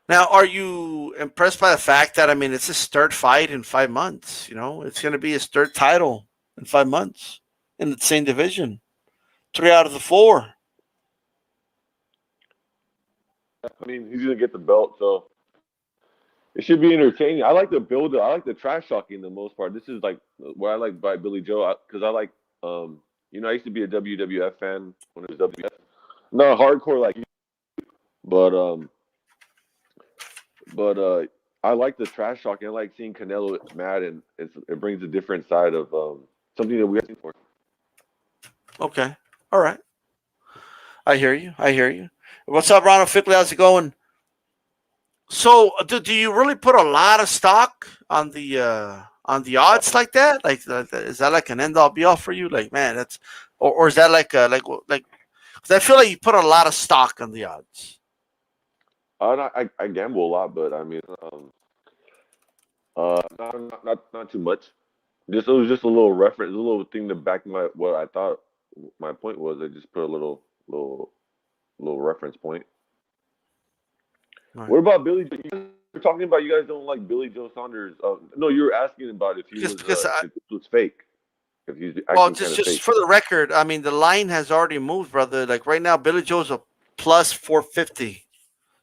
Now, are you impressed by the fact that, it's his third fight in 5 months? It's going to be his third title in 5 months in the same division. 3 out of the 4. I mean, he's going to get the belt, so it should be entertaining. I like the build. I like the trash talking the most part. This is like what I like by Billy Joe because I like, I used to be a WWF fan when it was WWF. Not hardcore like you, but I like the trash talking. I like seeing Canelo mad, and it brings a different side of something that we haven't seen before. Okay, all right. I hear you. What's up, Ronald Fickley? How's it going? So, do you really put a lot of stock on the odds like that? Like, is that like an end all be all for you? Like, man, that's or is that like? Because I feel like you put a lot of stock on the odds. I gamble a lot, but I mean, not too much. It was just a little reference, a little thing to back what I thought my point was. I just put a little reference point. Right. What about Billy Joe? You were talking about you guys don't like Billy Joe Saunders. No, you were asking about if he was fake. If he's just fake. For the record, the line has already moved, brother. Like right now, Billy Joe's a plus 450.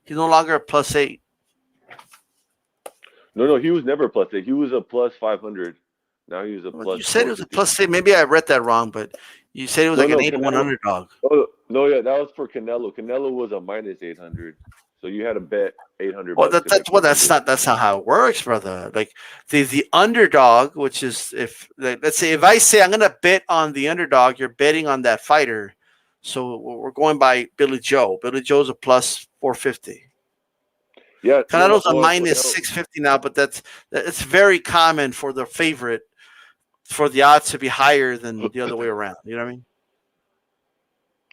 He's no longer a plus 8. No, he was never a plus 8. He was a plus 500. Now he's a plus. You said it was a plus 8. Maybe I read that wrong, but you said it was like an 8-1 underdog. No, yeah, that was for Canelo. Canelo was a minus 800. So you had to bet 800. Well, that's not how it works, brother. Like the underdog, which is let's say if I say I'm gonna bet on the underdog, you're betting on that fighter. So we're going by Billy Joe. Billy Joe's a plus 450. Yeah, Canelo's a minus 650 now, but it's very common for the favorite for the odds to be higher than the other way around. You know what I mean?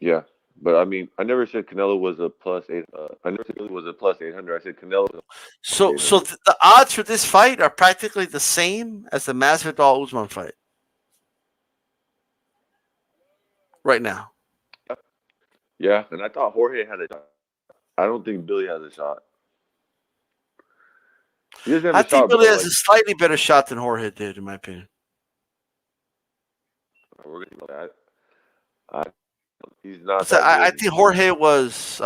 Yeah, but I mean, I never said Canelo was a plus eight. I never said Billy was a plus 800. I said Canelo was a So, plus 800. the odds for this fight are practically the same as the Masvidal Usman fight right now. Yeah, and I thought Jorge had a shot. I don't think Billy has a shot. He doesn't have I a think shot, Billy bro. has Like a slightly better shot than Jorge did, in my opinion. we're gonna go that. I, he's not So that I good. think Jorge was.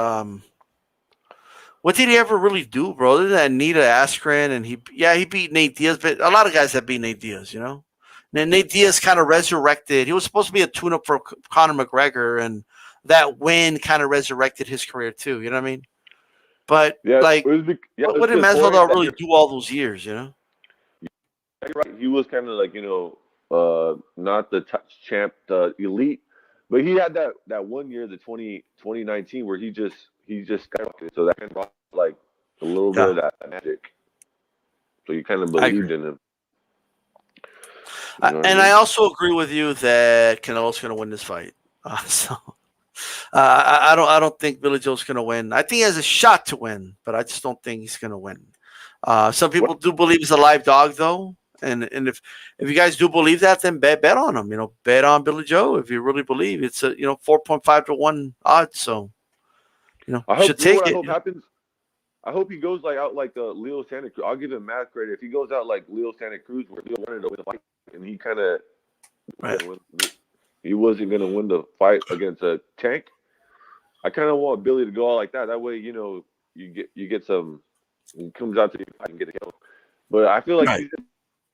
What did he ever really do, bro? Other than Nita Askren, and he beat Nate Diaz, but a lot of guys have beat Nate Diaz, you know. And then Nate Diaz kind of resurrected. He was supposed to be a tune-up for Conor McGregor, and that win kind of resurrected his career too. You know what I mean? But Yeah, like, yeah, it was what did because Jorge. Masvidal really do all those years? You know? You're right. He was kind of like not the champ, the elite, but he had that one year, the 2019, where he just skyrocketed. So that kind of brought like a little bit Yeah, of that magic. So you kind of I agree. believed in him. You know what I And I mean? also agree with you that Canelo's going to win this fight. So I don't think Billy Joe's going to win. I think he has a shot to win, but I just don't think he's going to win. Some people What? do believe he's a live dog, though, and if you guys do believe that, then bet on him. You know, bet on Billy Joe if you really believe it's a 4.5 to 1 odds. So I hope should you know take what I it. hope happens. I hope he goes like out like Leo Santa Cruz. I'll give him math credit if he goes out like Leo Santa Cruz, where Leo wanted to win the fight, and he kind of Right. he wasn't gonna win the fight against a tank. I kind of want Billy to go out like that. That way, you get some. He comes out to you and get a kill. But I feel like Right.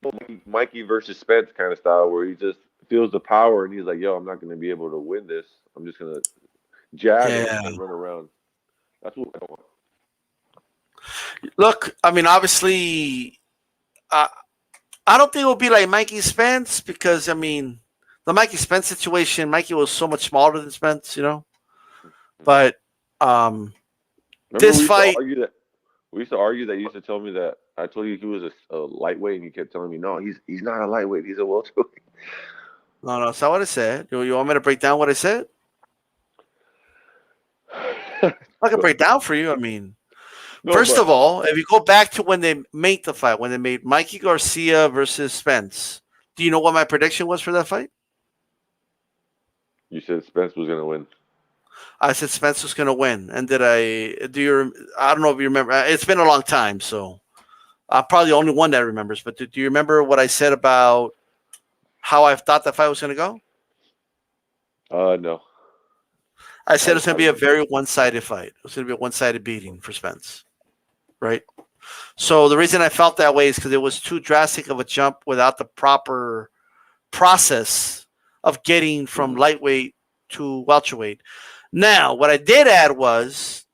he's Mikey versus Spence kind of style, where he just feels the power and he's like, "Yo, I'm not going to be able to win this. I'm just going to jab Yeah. and run around." That's what I want. Look, I mean, obviously, I don't think it will be like Mikey Spence because I mean, the Mikey Spence situation, Mikey was so much smaller than Spence, you know. But Remember, this we used to fight, argue that. We used to argue that you used to tell me that I told you he was a lightweight, and you kept telling me, "No, he's not a lightweight. He's a welterweight." no, that's not what I said. You want me to break down what I said? I can break down for you. I mean, No, first but of all, if you go back to when they made the fight, when they made Mikey Garcia versus Spence, do you know what my prediction was for that fight? you said Spence was going to win. I said Spence was going to win, and I don't know if you remember. It's been a long time, so I'm probably the only one that remembers. But do you remember what I said about how I thought the fight was going to go? No. I said it was I going to be a don't. very one-sided fight. It was going to be a one-sided beating for Spence, right? So the reason I felt that way is because it was too drastic of a jump without the proper process of getting from lightweight to welterweight. Now, what I did add was,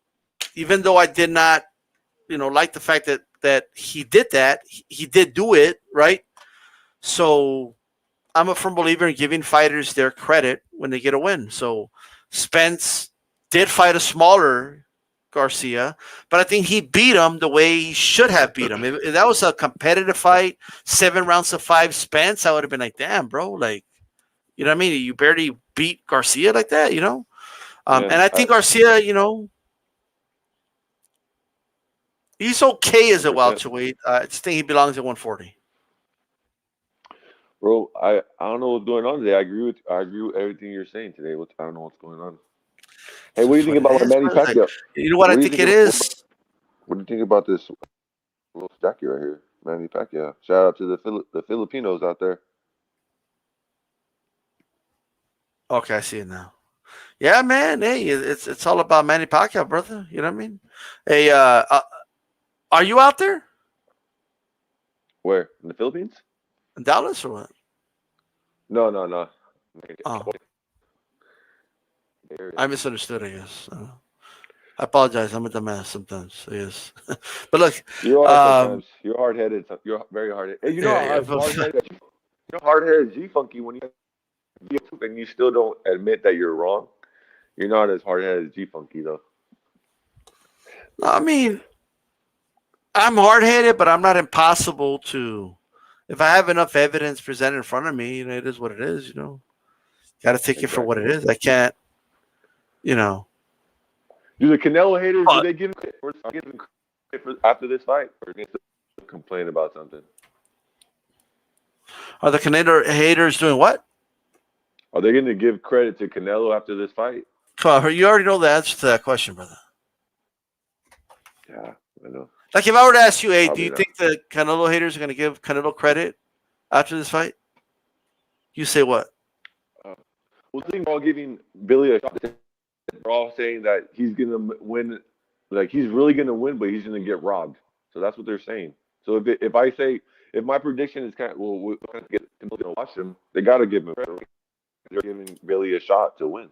even though I did not, like the fact that he did that, he did do it, right? So I'm a firm believer in giving fighters their credit when they get a win. So Spence did fight a smaller Garcia, but I think he beat him the way he should have beat him. If that was a competitive fight, 7 rounds to 5 Spence, I would have been like, damn, bro, like, you know what I mean? You barely beat Garcia like that, you know? Yeah, And I think Garcia, he's okay as a 100%. welterweight. I just think he belongs at 140. Bro, I don't know what's going on today. I agree with everything you're saying today. I don't know what's going on. Hey, It's what do you just think what it about my is, Manny bro. Like, Pacquiao? you know what I What do you think think it about is? what do you think about this little Jackie right here, Manny Pacquiao? Shout out to the Filipinos out there. Okay, I see it now. Yeah, man. Hey, it's all about Manny Pacquiao, brother. You know what I mean? Hey, are you out there Where? In the Philippines? in Dallas or what? No, no, no. Oh, I misunderstood. I guess. I apologize. I'm a dumbass sometimes. Yes, but look, You are um, sometimes. You're hard headed. You're very hard headed. Hey, you know yeah, how hard headed G Funky when you and you still don't admit that you're wrong. You're not as hard headed as G Funky though. I mean, I'm hard headed, but I'm not impossible to. If I have enough evidence presented in front of me, it is what it is. Got to take it for what Exactly. it is. I can't. know. Do the Canelo haters, But- do they give him credit after this fight? Or do they complain about something? Are the Canelo haters doing what? Are they going to give credit to Canelo after this fight? Come on, you already know the answer to that question, brother. Yeah, I know. Like if I were to ask you, hey, Probably do you not. think the Canelo haters are going to give Canelo credit after this fight? You say what? Well, I think we're all giving Billy a shot. They're all saying that he's going to win, like he's really going to win, but he's going to get robbed. So that's what they're saying. So if I say, if my prediction is kind of, well, we're going to get Canelo to watch him, they got to give him credit. They're giving Billy a shot to win.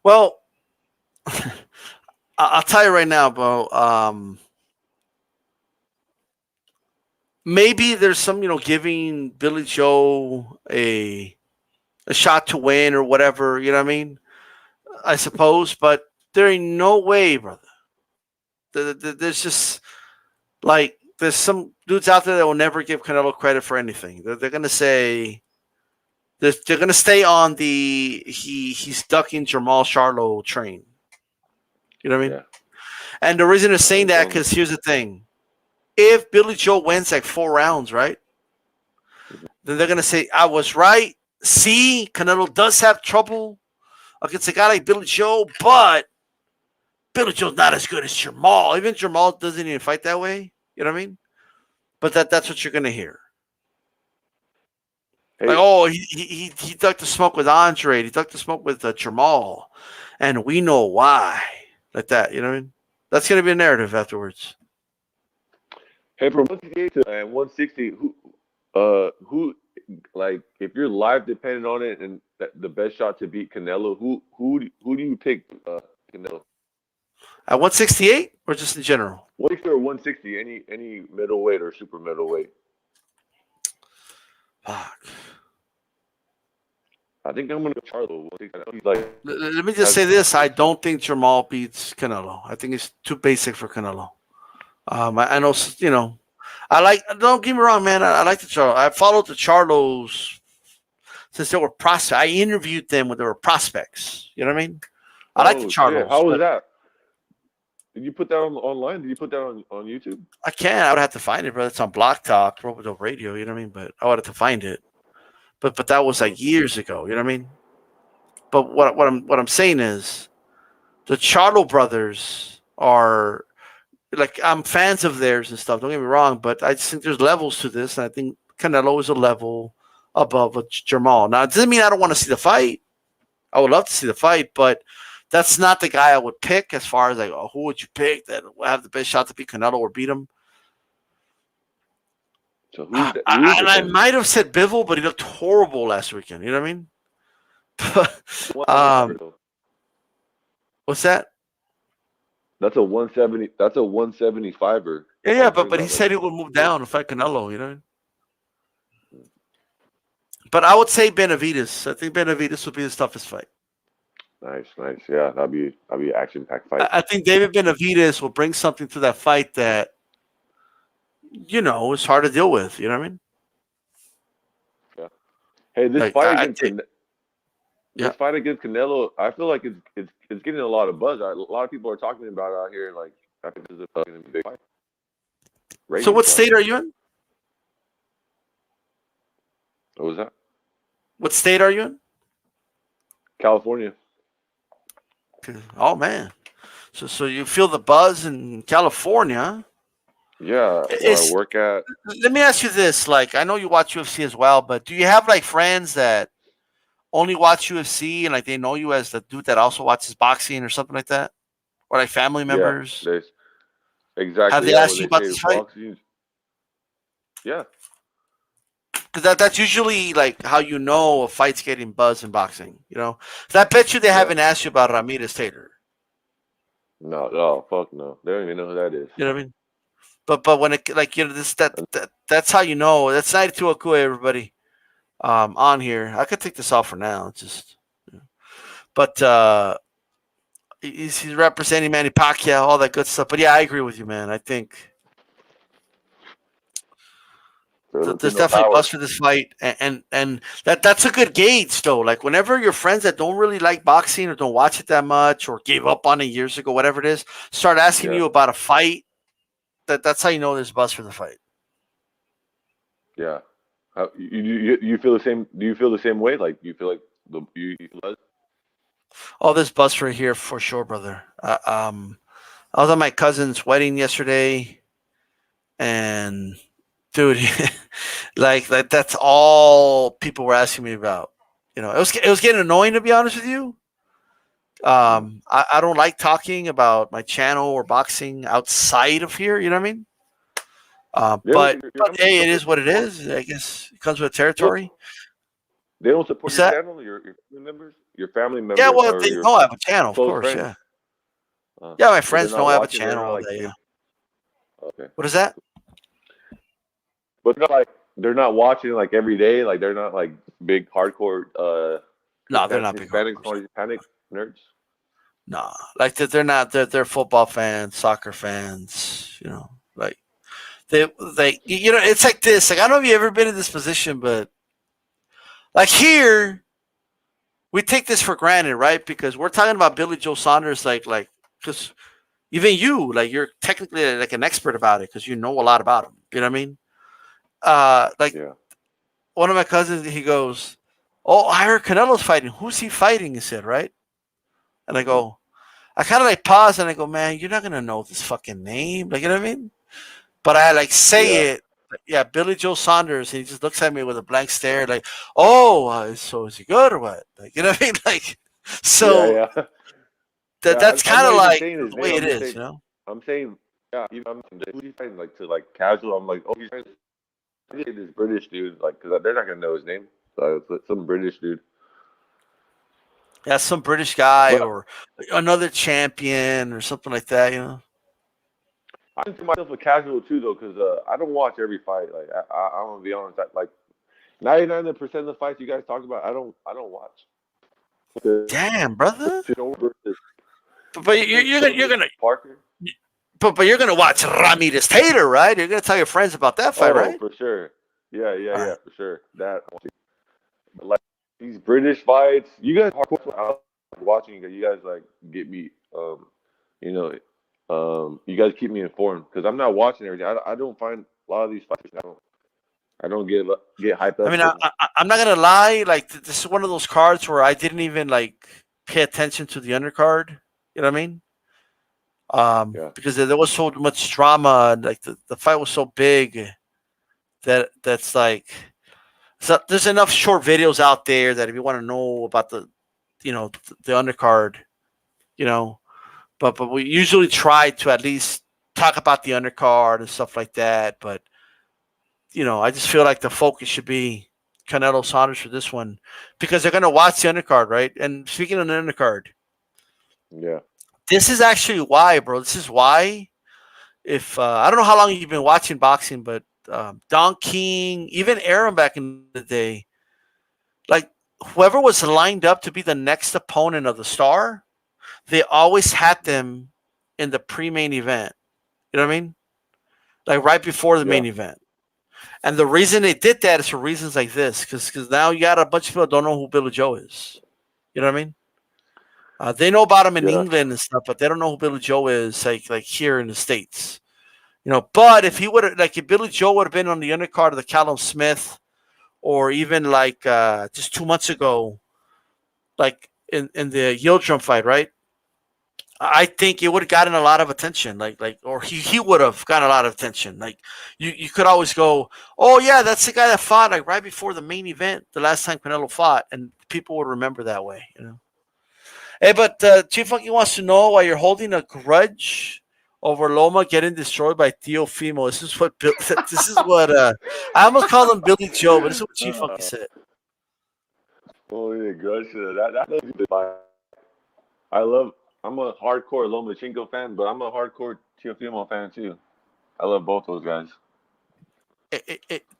Well, I'll tell you right now, bro. Maybe there's some, giving Billy Joe a shot to win or whatever. You know what I mean? I suppose, but there ain't no way, brother. There's just like there's some dudes out there that will never give Canelo credit for anything. They're gonna say they're gonna stay on the he's ducking Jamal Charlo train. You know what I mean? Yeah. And the reason they're saying that because here's the thing: if Billy Joe wins like 4 rounds, right? Then they're gonna say I was right. See, Canelo does have trouble against a guy like Billy Joe, but Billy Joe's not as good as Jamal. Even Jamal doesn't even fight that way. You know what I mean? But that's what you're gonna hear. Hey, Like, oh, he ducked the smoke with Andre. He ducked the smoke with Jamal, and we know why. Like that, you know what I mean? That's gonna be a narrative afterwards. hey, from 168 to 160, who, like, if your life depended on it and the best shot to beat Canelo, who do you pick, Canelo? At 168 or just in general? 160 or 160, any middleweight or super middleweight. Fuck. I think I'm gonna go Charlo. He's like, Let me just say this: I don't think Jamal beats Canelo. I think it's too basic for Canelo. I know, I like. Don't get me wrong, man. I like the Charlo. I followed the Charlos since they were prospects. I interviewed them when they were prospects. You know what I mean? I like the Charlos. shit, how was that? Did you put that online? Did you put that on YouTube? I can't. I would have to find it, brother. It's on Block Talk, Robodope Radio. You know what I mean? But I would have to find it. But that was like years ago. You know what I mean? But what I'm saying is, the Charlo brothers are like I'm fans of theirs and stuff. Don't get me wrong, but I just think there's levels to this, and I think Canelo is a level above Jamal. Now, it doesn't mean I don't want to see the fight. I would love to see the fight, but that's not the guy I would pick as far as like, oh, who would you pick that will have the best shot to beat Canelo or beat him? So I might have said Bivol, but he looked horrible last weekend. You know what I mean? What's that? That's a 170. That's a 175er. Yeah, but he said he would move down to fight Canelo. You know. But I would say Benavidez. I think Benavidez would be his toughest fight. Nice. Yeah, that'd be an action-packed fight. I think David Benavidez will bring something to that fight that, is hard to deal with. You know what I mean? Yeah. Hey, this fight against Canelo, I feel like it's getting a lot of buzz. A lot of people are talking about it out here. Like, I think this is a big fight. So, what state are you in? What was that? What state are you in? California. Oh man, so you feel the buzz in California? Yeah, where I work at. Let me ask you this: like, I know you watch UFC as well, but do you have like friends that only watch UFC and like they know you as the dude that also watches boxing or something like that, or like family members? Yeah, exactly. Have they asked you about this fight? Boxing, yeah. Because that's usually like how you know a fight's getting buzz in boxing, So I bet you they haven't asked you about Ramirez Taylor. No, fuck no. They don't even know who that is. You know what I mean? But when it that's how you know. That's 92 Akua, everybody. On here, I could take this off for now. It's just, but he's representing Manny Pacquiao, all that good stuff. But yeah, I agree with you, man. I think there's definitely buzz for this fight, and that's a good gauge though. Like whenever your friends that don't really like boxing or don't watch it that much or gave up on it years ago, whatever it is, start asking you about a fight. That's how you know there's buzz for the fight. Yeah. You feel the same? Do you feel the same way? Like you feel like you feel buzz? Oh, there's buzz for here for sure, brother. I was at my cousin's wedding yesterday, and dude, like that's all people were asking me about. You know, it was getting annoying to be honest with you. I don't like talking about my channel or boxing outside of here. You know what I mean? But hey, it is what it is. I guess it comes with territory. They don't support What's your that? channel, your family members, Yeah, well, or they your know I have a channel, of close course. friends. Yeah, yeah, my But they're friends not know I have a watching. They're not channel. like, They, okay. what is that? But not like they're not watching like every day. Like they're not like big hardcore No, they're not big Hispanic hardcores. Hispanic nerds. No, like they're not. They're football fans, soccer fans. You know, like they you know, it's like this. Like I don't know if you've ever been in this position, but like here, we take this for granted, right? Because we're talking about Billy Joe Saunders, like because even you, like you're technically like an expert about it because you know a lot about him. You know what I mean? Like Yeah. one of my cousins, he goes, "Oh, I heard Canelo's fighting. Who's he fighting?" He said, right? And I go, I kind of like pause and I go, "Man, you're not gonna know this fucking name." Like, you know what I mean? But I like say it. Yeah, Billy Joe Saunders. And he just looks at me with a blank stare, like, "Oh, so is he good or what?" Like, you know what I mean? Like, so Yeah. that's I'm kind not of even like saying his the name. way I'm it just is, saying. you know. I'm saying. Yeah. Even I'm who's he fighting like to like casual. I'm like, oh, he's fighting this British dude. Like, because they're not gonna know his name. So it's some British dude. Yeah, some British guy But or another champion or something like that, you know. I consider myself a casual too, though, because I don't watch every fight. Like I'm gonna be honest, like 99% of the fights you guys talk about, I don't watch. Damn, brother. Versus But you're gonna Parker. but you're gonna watch Ramirez Taylor, right? You're gonna tell your friends about that fight, Oh, right? for sure. Yeah, All right. for sure. That, but like these British fights, you guys are watching. You guys like get me, you know, you guys keep me informed because I'm not watching everything. I don't find a lot of these fights. I don't get hyped I up mean, for them. I'm not gonna lie. Like this is one of those cards where I didn't even like pay attention to the undercard. You know what I mean? Yeah, Because there was so much drama. And, like the fight was so big that's like so there's enough short videos out there that if you want to know about the undercard, you know, but we usually try to at least talk about the undercard and stuff like that. But I just feel like the focus should be Canelo Saunders for this one because they're gonna watch the undercard, right? And speaking of the undercard, yeah. this is actually why, bro. This is why. If I don't know how long you've been watching boxing, but Don King, even Aaron back in the day, like whoever was lined up to be the next opponent of the star, they always had them in the pre-main event. You know what I mean? Like right before the Yeah. main event. And the reason they did that is for reasons like this, because now you got a bunch of people that don't know who Billy Joe is. You know what I mean? They know about him in Yeah. England and stuff, but they don't know who Billy Joe is, like here in the States. But if he would have, like, if Billy Joe would have been on the undercard of the Callum Smith, or even like just 2 months ago, like in the Yildirim fight, right? I think it would have gotten a lot of attention, or he would have gotten a lot of attention. Like you could always go, oh yeah, that's the guy that fought like right before the main event, the last time Canelo fought, and people would remember that way. Hey, but Chief Funky wants to know why you're holding a grudge over Loma getting destroyed by Teofimo. This is what I almost called him Billy Joe, but this is what Chief Funky said. Holy grudge. I love. I'm a hardcore Lomachenko fan, but I'm a hardcore Teofimo fan too. I love both those guys.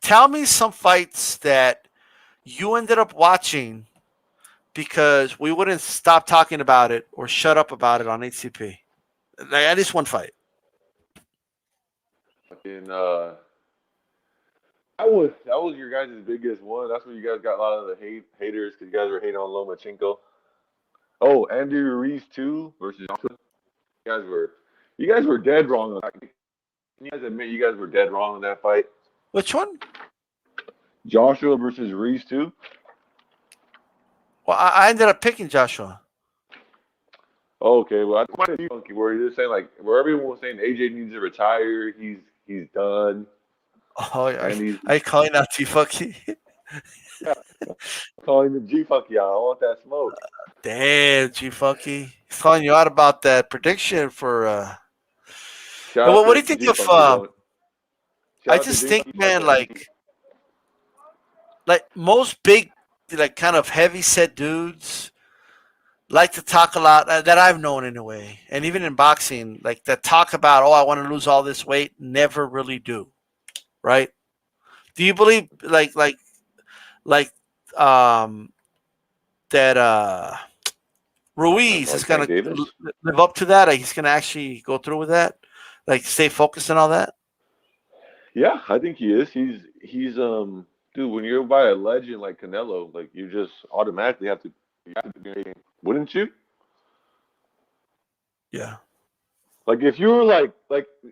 Tell me some fights that you ended up watching because we wouldn't stop talking about it or shut up about it on HCP. Like, at least one fight. Fucking That was your guys' biggest one. That's where you guys got a lot of the haters because you guys were hating on Lomachenko. Oh, Andy Ruiz too versus Joshua. You guys were dead wrong on that. Can you guys admit you guys were dead wrong on that fight? Which one? Joshua versus Ruiz too. Well, I ended up picking Joshua. Oh, okay, well I might be funky where you're saying like where everyone was saying AJ needs to retire. He's done. Oh, yeah. And he's Are you calling out T-Funky? calling the G Funky out. I want that smoke. Damn, G-Funky. He's calling you out about that prediction for... Shout Well, out what do to you think G of... Funky though. I Shout out to just G think, Funky. man, like most big, like kind of heavy-set dudes like to talk a lot, that I've known anyway. And even in boxing, like that talk about, oh, I want to lose all this weight, never really do, right? Do you believe, like, that Ruiz is Like going Tank Davis. to live up to that? Like he's going to actually go through with that? Like stay focused and all that? Yeah, I think he is. He's dude, when you're by a legend like Canelo, like you just automatically have to be, wouldn't you? Yeah. Like if you were like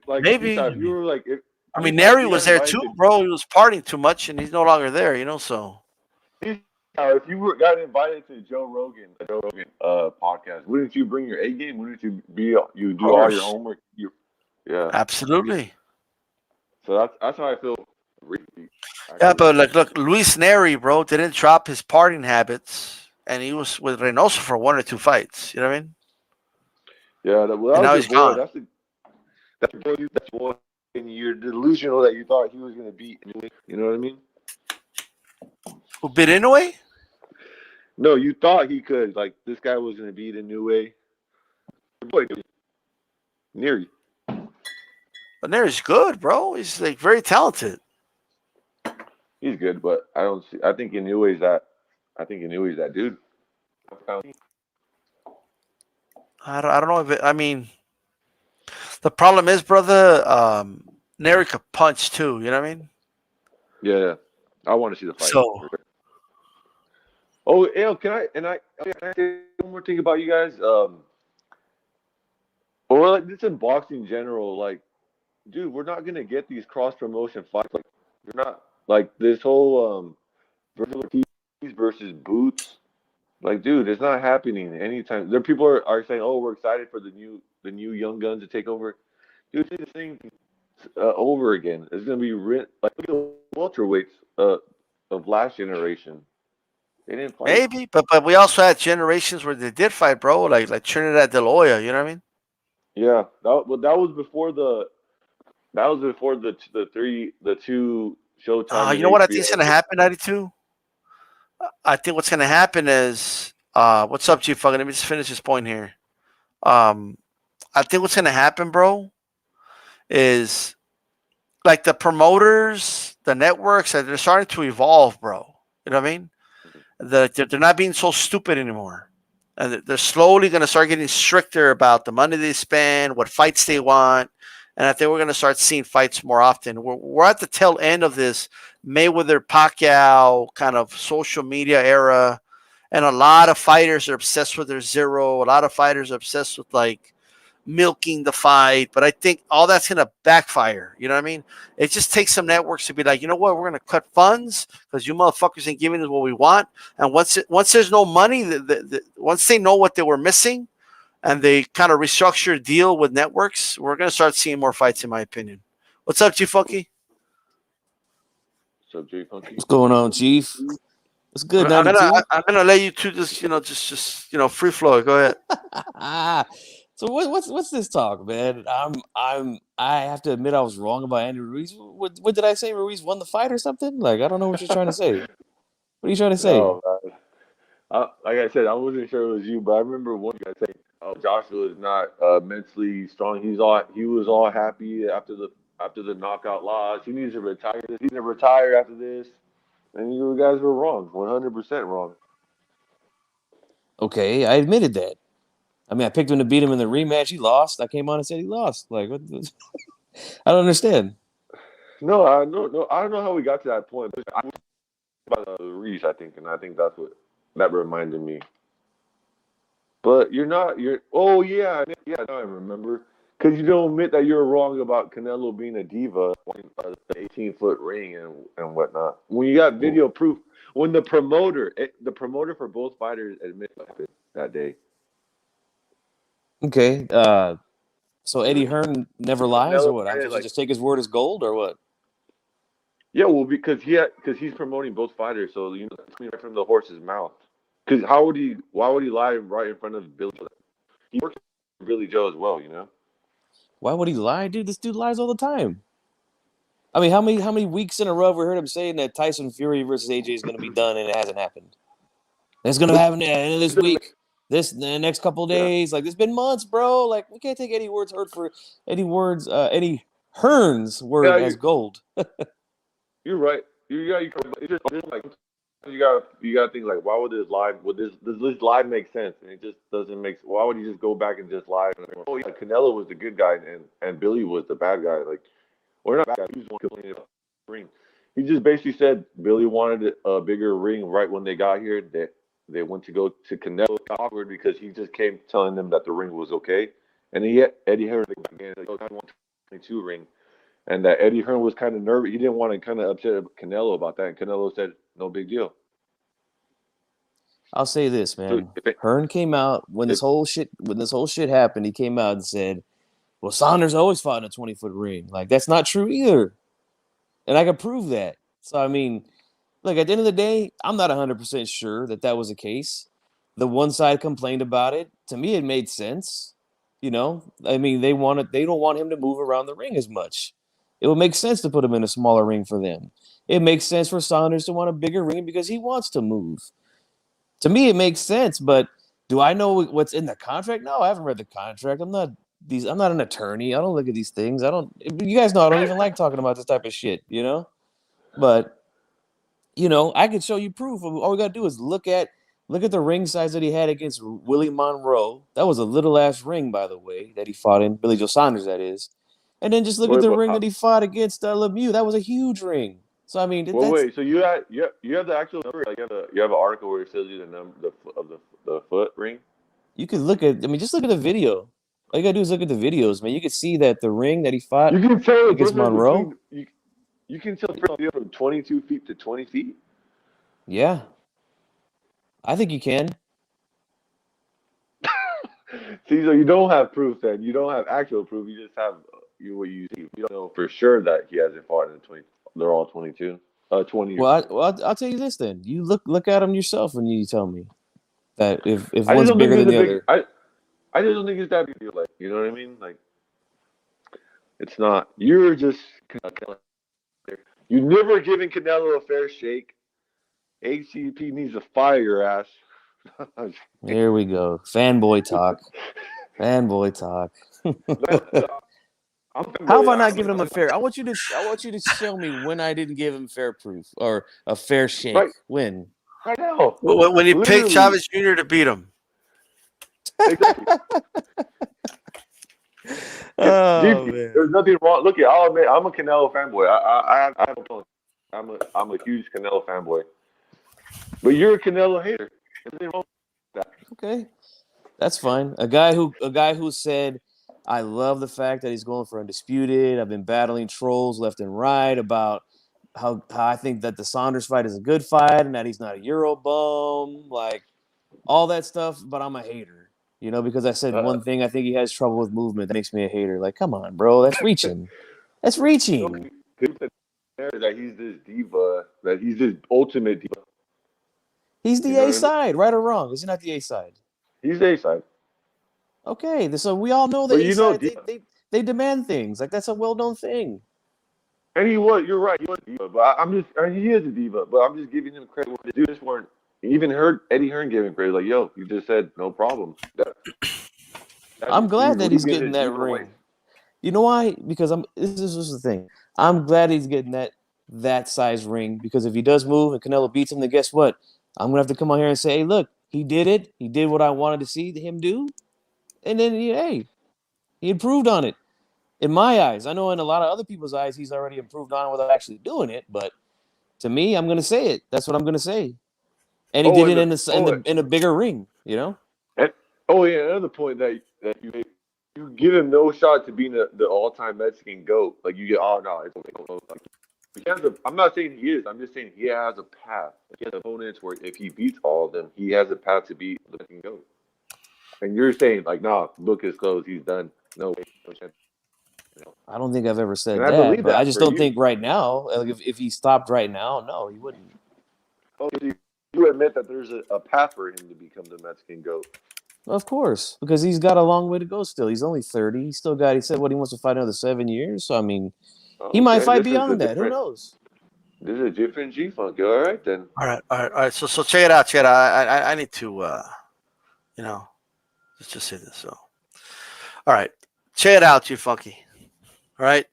Maybe. if you were like if I mean, if Neri you was got there invited too, bro. He was partying too much, and he's no longer there, so. if you were got invited to Joe Rogan podcast, wouldn't you bring your A game? Wouldn't you you do all your homework? Yeah. Absolutely. So that's how I feel. Yeah, but look, Luis Neri, bro, didn't drop his partying habits, and he was with Reynoso for 1 or 2 fights. You know what I mean? Yeah, that And now was he's your boy. gone. That's your boy, and you're delusional that you thought he was gonna beat. You know what I mean? Who bit Inoue? No, you thought he could. Like this guy was gonna beat Inoue. Your boy, Neri. But Neri's good, bro. He's like very talented. He's good, but I don't see. I think Inoue's that. I think Inoue's that dude. I don't know if it, I mean, the problem is, brother, Neri could punch too. You know what I mean? Yeah. I want to see the fight. So, oh, can I say one more thing about you guys? Or like this in boxing in general, like, dude, we're not gonna get these cross promotion fights. Like, you're not like this whole Virgil Ortiz versus Boots. Like, dude, it's not happening anytime. There, people are saying, "Oh, we're excited for the new young guns to take over." Dude, this thing over again. It's gonna be like look at the welterweights of last generation. They didn't fight. maybe, but we also had generations where they did fight, bro. Like Trinidad De Loya. You know what I mean? Yeah, that was before the the two Showtime and You know what I think is HBO. gonna happen, 92? I think what's gonna happen is, what's up, Chief? Let me just finish this point here. I think what's gonna happen, bro, is like the promoters, the networks, they're starting to evolve, bro. You know what I mean? They're not being so stupid anymore, and they're slowly gonna start getting stricter about the money they spend, what fights they want, and I think we're gonna start seeing fights more often. We're at the tail end of this Mayweather Pacquiao kind of social media era, and a lot of fighters are obsessed with their zero. A lot of fighters are obsessed with like milking the fight, but I think all that's going to backfire. You know what I mean? It just takes some networks to be like, you know what, we're going to cut funds because you motherfuckers ain't giving us what we want. And once there's no money, once they know what they were missing and they kind of restructure a deal with networks, we're going to start seeing more fights, in my opinion. What's up, G Funky? So J Funky. What's going on, Chief? What's good, I'm 92? gonna let you two just free flow. Go ahead. So what's this talk, man? I have to admit I was wrong about Andy Ruiz. What did I say? Ruiz won the fight or something? Like I don't know what you're trying to say. What are you trying to say? No, like I said, I wasn't sure it was you, but I remember one guy saying, "Oh, Joshua is not mentally strong. He was all happy after the knockout loss. He needs to retire. He needs to retire after this." And you guys were wrong, 100% wrong. Okay, I admitted that. I mean, I picked him to beat him in the rematch. He lost. I came on and said he lost. Like, what? I don't understand. No, I no, I don't know how we got to that point. But I was about Reese, I think, and I think that's what that reminded me. But you're not. You're. Oh yeah, yeah. Now I remember. Because you don't admit that you're wrong about Canelo being a diva, the 18-foot ring and whatnot. When you got video proof, when the promoter for both fighters admitted that day. Okay. So Eddie Hearn never lies, or Canelo what? I'm said, supposed to like, just take his word as gold, or what? yeah, well, because he's promoting both fighters, so it's coming right from the horse's mouth. Because why would he lie right in front of Billy Joe? He works for Billy Joe as well, Why would he lie, dude? This dude lies all the time. I mean, how many weeks in a row have we heard him saying that Tyson Fury versus AJ is going to be done, and it hasn't happened? It's going to happen at the end of this week, the next couple days. Like, it's been months, bro. Like, we can't take Eddie Hearn's word Yeah, as gold. you're right. It's just like you got to think like, why would this lie? Does this lie make sense? And it just doesn't make. Why would he just go back and just lie? Oh yeah, Canelo was the good guy and Billy was the bad guy. Like, or not bad guy. He was the one complaining about the ring. He just basically said Billy wanted a bigger ring right when they got here. That they went to go to Canelo. Awkward because he just came telling them that the ring was okay, and Eddie Hearn again. Like, oh, I want 22 ring. And that Eddie Hearn was kind of nervous. He didn't want to kind of upset Canelo about that. And Canelo said, "No big deal." I'll say this, man. So Hearn came out when this whole shit happened. He came out and said, "Well, Saunders always fought in a 20-foot ring." Like, that's not true either, and I can prove that. So I mean, look, at the end of the day, I'm not 100% sure that was the case. The one side complained about it. To me, it made sense. I mean, they don't want him to move around the ring as much. It would make sense to put him in a smaller ring for them. It makes sense for Saunders to want a bigger ring because he wants to move. To me, it makes sense, but do I know what's in the contract? No, I haven't read the contract. I'm not an attorney. I don't look at these things. You guys know I don't even like talking about this type of shit. But I could show you proof. All we gotta do is look at the ring size that he had against Willie Monroe. That was a little ass ring, by the way, that he fought in. Billy Joe Saunders, that is. And then just look at the ring that he fought against Lemieux. That was a huge ring. So I mean, wait. So you have the actual number? Like you have an article where it tells you the number of the foot ring. You could look at. I mean, just look at the video. All you gotta do is look at the videos, man. You could see that the ring that he fought You can tell the against difference Monroe. between you can tell the difference from 22 feet to 20 feet. Yeah, I think you can. See, so you don't have proof. Then you don't have actual proof. You just have what you see. You don't know for sure that he hasn't fought in 20. They're all 22. 20. Well, I'll tell you this then. You look at them yourself and you tell me that if I one's just don't think bigger than it's the a big. other. I just don't think it's that big deal. Like, you know what I mean? Like, it's not. You're just. You never giving Canelo a fair shake. HCP needs to fire your ass. Here we go. Fanboy talk. Fanboy talk. How have I not given him a fair? I want you to show me when I didn't give him fair proof or a fair shake. Right. When? Right now. When he Literally. picked Chavez Jr. to beat him. Exactly. Oh, man. There's nothing wrong. Look, I'll admit, I'm a Canelo fanboy. I have no problem. I'm a huge Canelo fanboy. But you're a Canelo hater. There's nothing wrong with that. Okay, that's fine. A guy who said, "I love the fact that he's going for undisputed. I've been battling trolls left and right about how I think that the Saunders fight is a good fight and that he's not a Euro bum, like all that stuff." But I'm a hater, because I said one thing. I think he has trouble with movement. That makes me a hater. Like, come on, bro, that's reaching. That's reaching. That he's this diva. That he's this ultimate diva. He's the A side, right or wrong? Is he not the A side? He's A side. Okay, so we all know the A side. They demand things. Like, that's a well-known thing. And you're right. He was a diva, but he is a diva. But I'm just giving him credit. The dudes weren't even Eddie Hearn gave him credit. Like, yo, you just said no problem. I'm glad that he's getting that ring. You know why? Because this is the thing. I'm glad he's getting that size ring, because if he does move and Canelo beats him, then guess what? I'm gonna have to come on here and say, hey, look, he did it. He did what I wanted to see him do, and then he improved on it. In my eyes, I know in a lot of other people's eyes, he's already improved on without actually doing it. But to me, I'm gonna say it. That's what I'm gonna say. And he Oh, did it and in a bigger ring. You know. and yeah, another point that you make, you give him no shot to being the all-time Mexican GOAT. Like you get, oh no, it's okay. Like, he has a, I'm not saying he is. I'm just saying he has a path. He has opponents where if he beats all of them, he has a path to beat the Mexican GOAT. And you're saying like, nah, book is closed. He's done. No way. No chance. You know? I don't think I've ever said And I that, believe but I that just for don't you. think right now. Like if he stopped right now, no, he wouldn't. Okay, you admit that there's a path for him to become the Mexican GOAT. Of course, because he's got a long way to go still. He's only 30. He still got, he said what he wants to fight another 7 years. So, I mean, he might Okay, fight this is a beyond that. Who different. knows? This is a different G-Funk. All right then. All right, all right, all right. So check it out, check it out. I need to, you know, let's just say this. So, all right, check it out, G Funky. All right.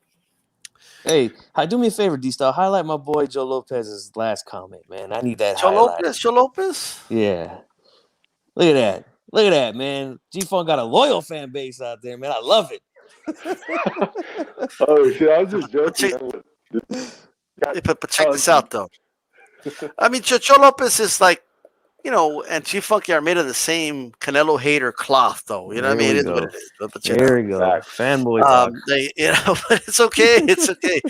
Hey, do me a favor, D-Style. Highlight my boy Joe Lopez's last comment, man. I need that Joe highlight. Lopez, Joe Lopez. Yeah. Look at that. Look at that, man. G-Funk got a loyal fan base out there, man. I love it. Oh shit! I was just joking. But check this out, though. I mean, Joe Lopez is like, you know, and G Funky are made of the same Canelo hater cloth, though. You know what I mean? It is what it is. But check it There out. we go. Fanboy talk. You know, but it's okay. It's okay.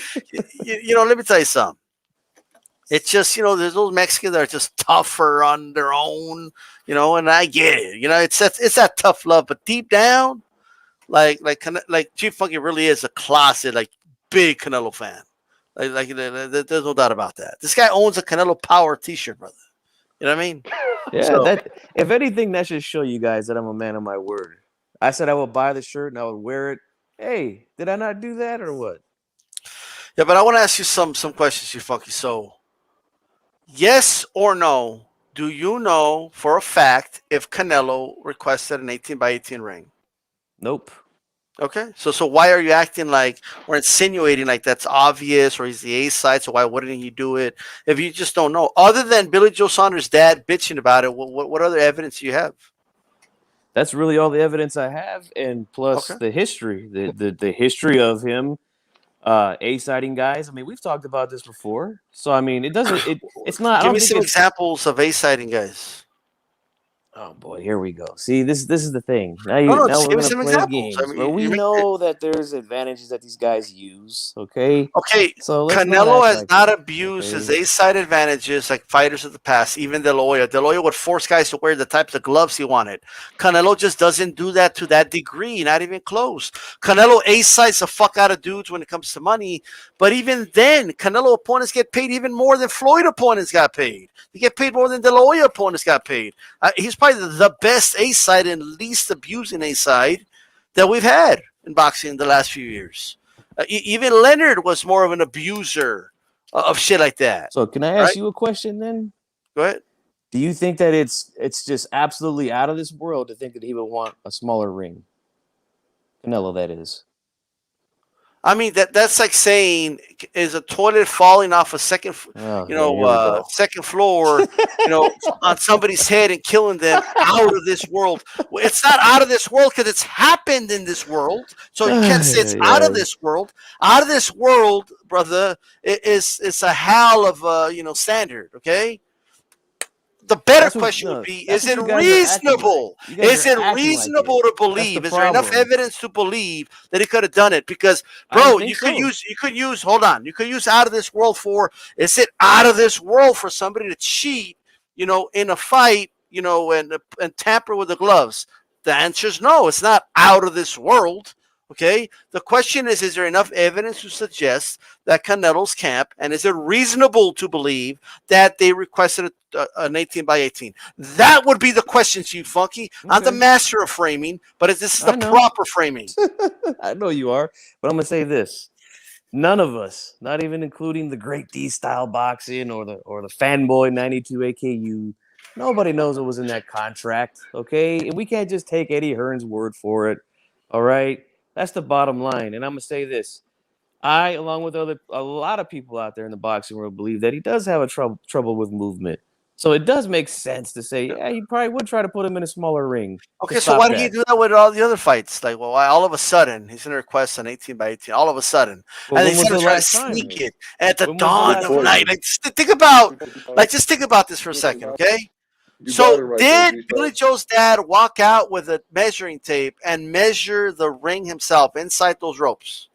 You know, let me tell you something. It's just, you know, there's those Mexicans that are just tougher on their own, you know, and I get it. You know, it's that tough love, but deep down, like Chief Funky really is a closet, like big Canelo fan. There's no doubt about that. This guy owns a Canelo Power T-shirt, brother. You know what I mean? Yeah, So- that if anything, that should show you guys that I'm a man of my word. I said I would buy the shirt and I would wear it. Hey, did I not do that or what? Yeah, but I want to ask you some questions, Chief Funky. So, yes or no? Do you know for a fact if Canelo requested an 18 by 18 ring? Nope. Okay, so why are you acting like or insinuating like that's obvious or he's the A side? So why wouldn't he do it if you just don't know? Other than Billy Joe Saunders' dad bitching about it, what other evidence do you have? That's really all the evidence I have, and plus Okay. the history, the history of him A-siding guys. I mean, we've talked about this before, so I mean, it's not. I Give don't me think some it's. examples of A siding guys. Oh boy, here we go. See, this is the thing. Now Just we're give me gonna some play examples. games, I mean, but we you make know that there's advantages that these guys use. Okay, Okay, so let's not Canelo act has like not it, abused his okay? A-side advantages like fighters of the past, even De La Hoya. De La Hoya would force guys to wear the types of gloves he wanted. Canelo just doesn't do that to that degree, not even close. Canelo A-sides the fuck out of dudes when it comes to money, but even then, Canelo opponents get paid even more than Floyd opponents got paid. They get paid more than De La Hoya opponents got paid. He's probably the best A-side and least abusing A-side that we've had in boxing in the last few years. Even Leonard was more of an abuser of shit like that. So can I ask you a question then? Go ahead. Do you think that it's just absolutely out of this world to think that he would want a smaller ring? Canelo, that is. I mean that's like saying, is a toilet falling off a second, Oh, here we go. second floor, on somebody's head and killing them out of this world? Well, it's not out of this world because it's happened in this world. So you can't say it's out of this world. Out of this world, brother, it's a hell of a standard. Okay. The better question would be, is it reasonable? Is it reasonable to believe? Is there enough evidence to believe that he could have done it? Because, bro, you could use, hold on, you could use out of this world for, is it out of this world for somebody to cheat, in a fight, and tamper with the gloves? The answer is no, it's not out of this world. Okay. The question is there enough evidence to suggest that Canelo's camp, and is it reasonable to believe that they requested an 18 by 18? That would be the question, Chief Funky. Okay. I'm the master of framing, but this is the proper framing. I know you are, but I'm going to say this. None of us, not even including the great D-style boxing or the fanboy 92 AKU, nobody knows what was in that contract. Okay. And we can't just take Eddie Hearn's word for it. All right. That's the bottom line. And I'm going to say this. I, along with a lot of people out there in the boxing world, believe that he does have a trouble with movement. So it does make sense to say, yeah, he probably would try to put him in a smaller ring. Okay, so why did he do that with all the other fights? Like, well, why all of a sudden he's going to request an 18 by 18? All of a sudden, Well, and when he's was going the to try to last time? sneak it at the When was the dawn last of time? night. Like, just think about this for a second, okay? You got it So right there, did G-Star. Billy Joe's dad walk out with a measuring tape and measure the ring himself inside those ropes?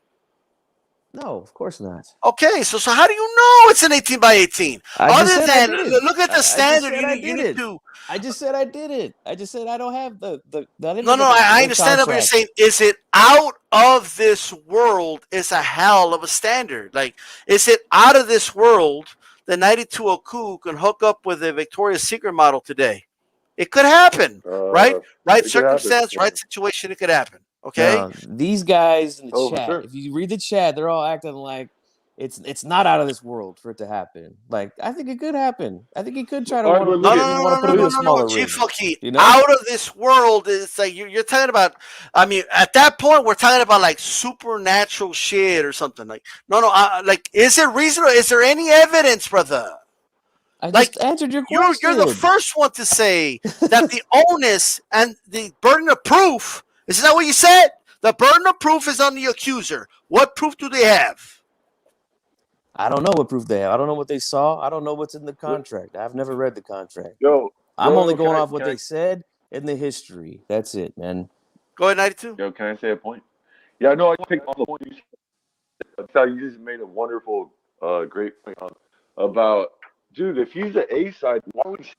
No, of course not. Okay, so how do you know it's an 18 by 18? I just Other said I than did it. look at I the just standard, said I you did need it. to. I just said I did it. I just said I don't have the I didn't No, look no, at the I understand that, but you're contract. saying, is it out of this world? Is a hell of a standard. Like, is it out of this world that 92 Oku can hook up with a Victoria's Secret model today? It could happen, right? Right It could happen. circumstance, right situation, it could happen. Okay? Now, these guys in the Oh, for chat, sure. if you read the chat, they're all acting like it's not out of this world for it to happen. Like, I think it could happen. I think he could try to All right, want to but put look him, at- want to put him in a smaller G ring. Funky, You know? out of this world is like you're talking about. I mean, at that point, we're talking about like supernatural shit or something. Like, no, like, is it reasonable? Is there any evidence, brother? I Like, just answered your You're question. the first one to say that the onus and the burden of proof, isn't that what you said? The burden of proof is on the accuser. What proof do they have? I don't know what proof they have. I don't know what they saw. I don't know what's in the contract. I've never read the contract. Yo, I'm only going can I- off what can I- they said in the history. That's it, man. Go ahead, 92. Yo, can I say a point? Yeah, no, I picked all the points. That's how you just made a wonderful, great point about, dude. If he's the A side, why would he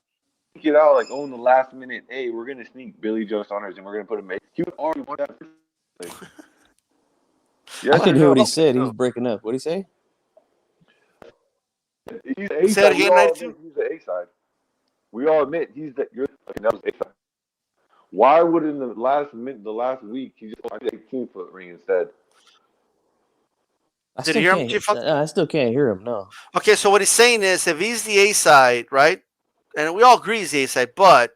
sneak it out like, oh, in the last minute? Hey, we're gonna sneak Billy Joe Saunders and we're gonna put him. He would already want that. Yes I couldn't or hear what no? he said. He No. was breaking up. What did he say? He's the A Say it side. again, We all 92. admit he's the A side. We all admit he's the. That was A side. Why would in the last week he just wanted an 18-foot ring instead? I Did still you hear him, can't. G-Funk? I still can't hear him. No. Okay, so what he's saying is if he's the A side, right? And we all agree he's the A side, but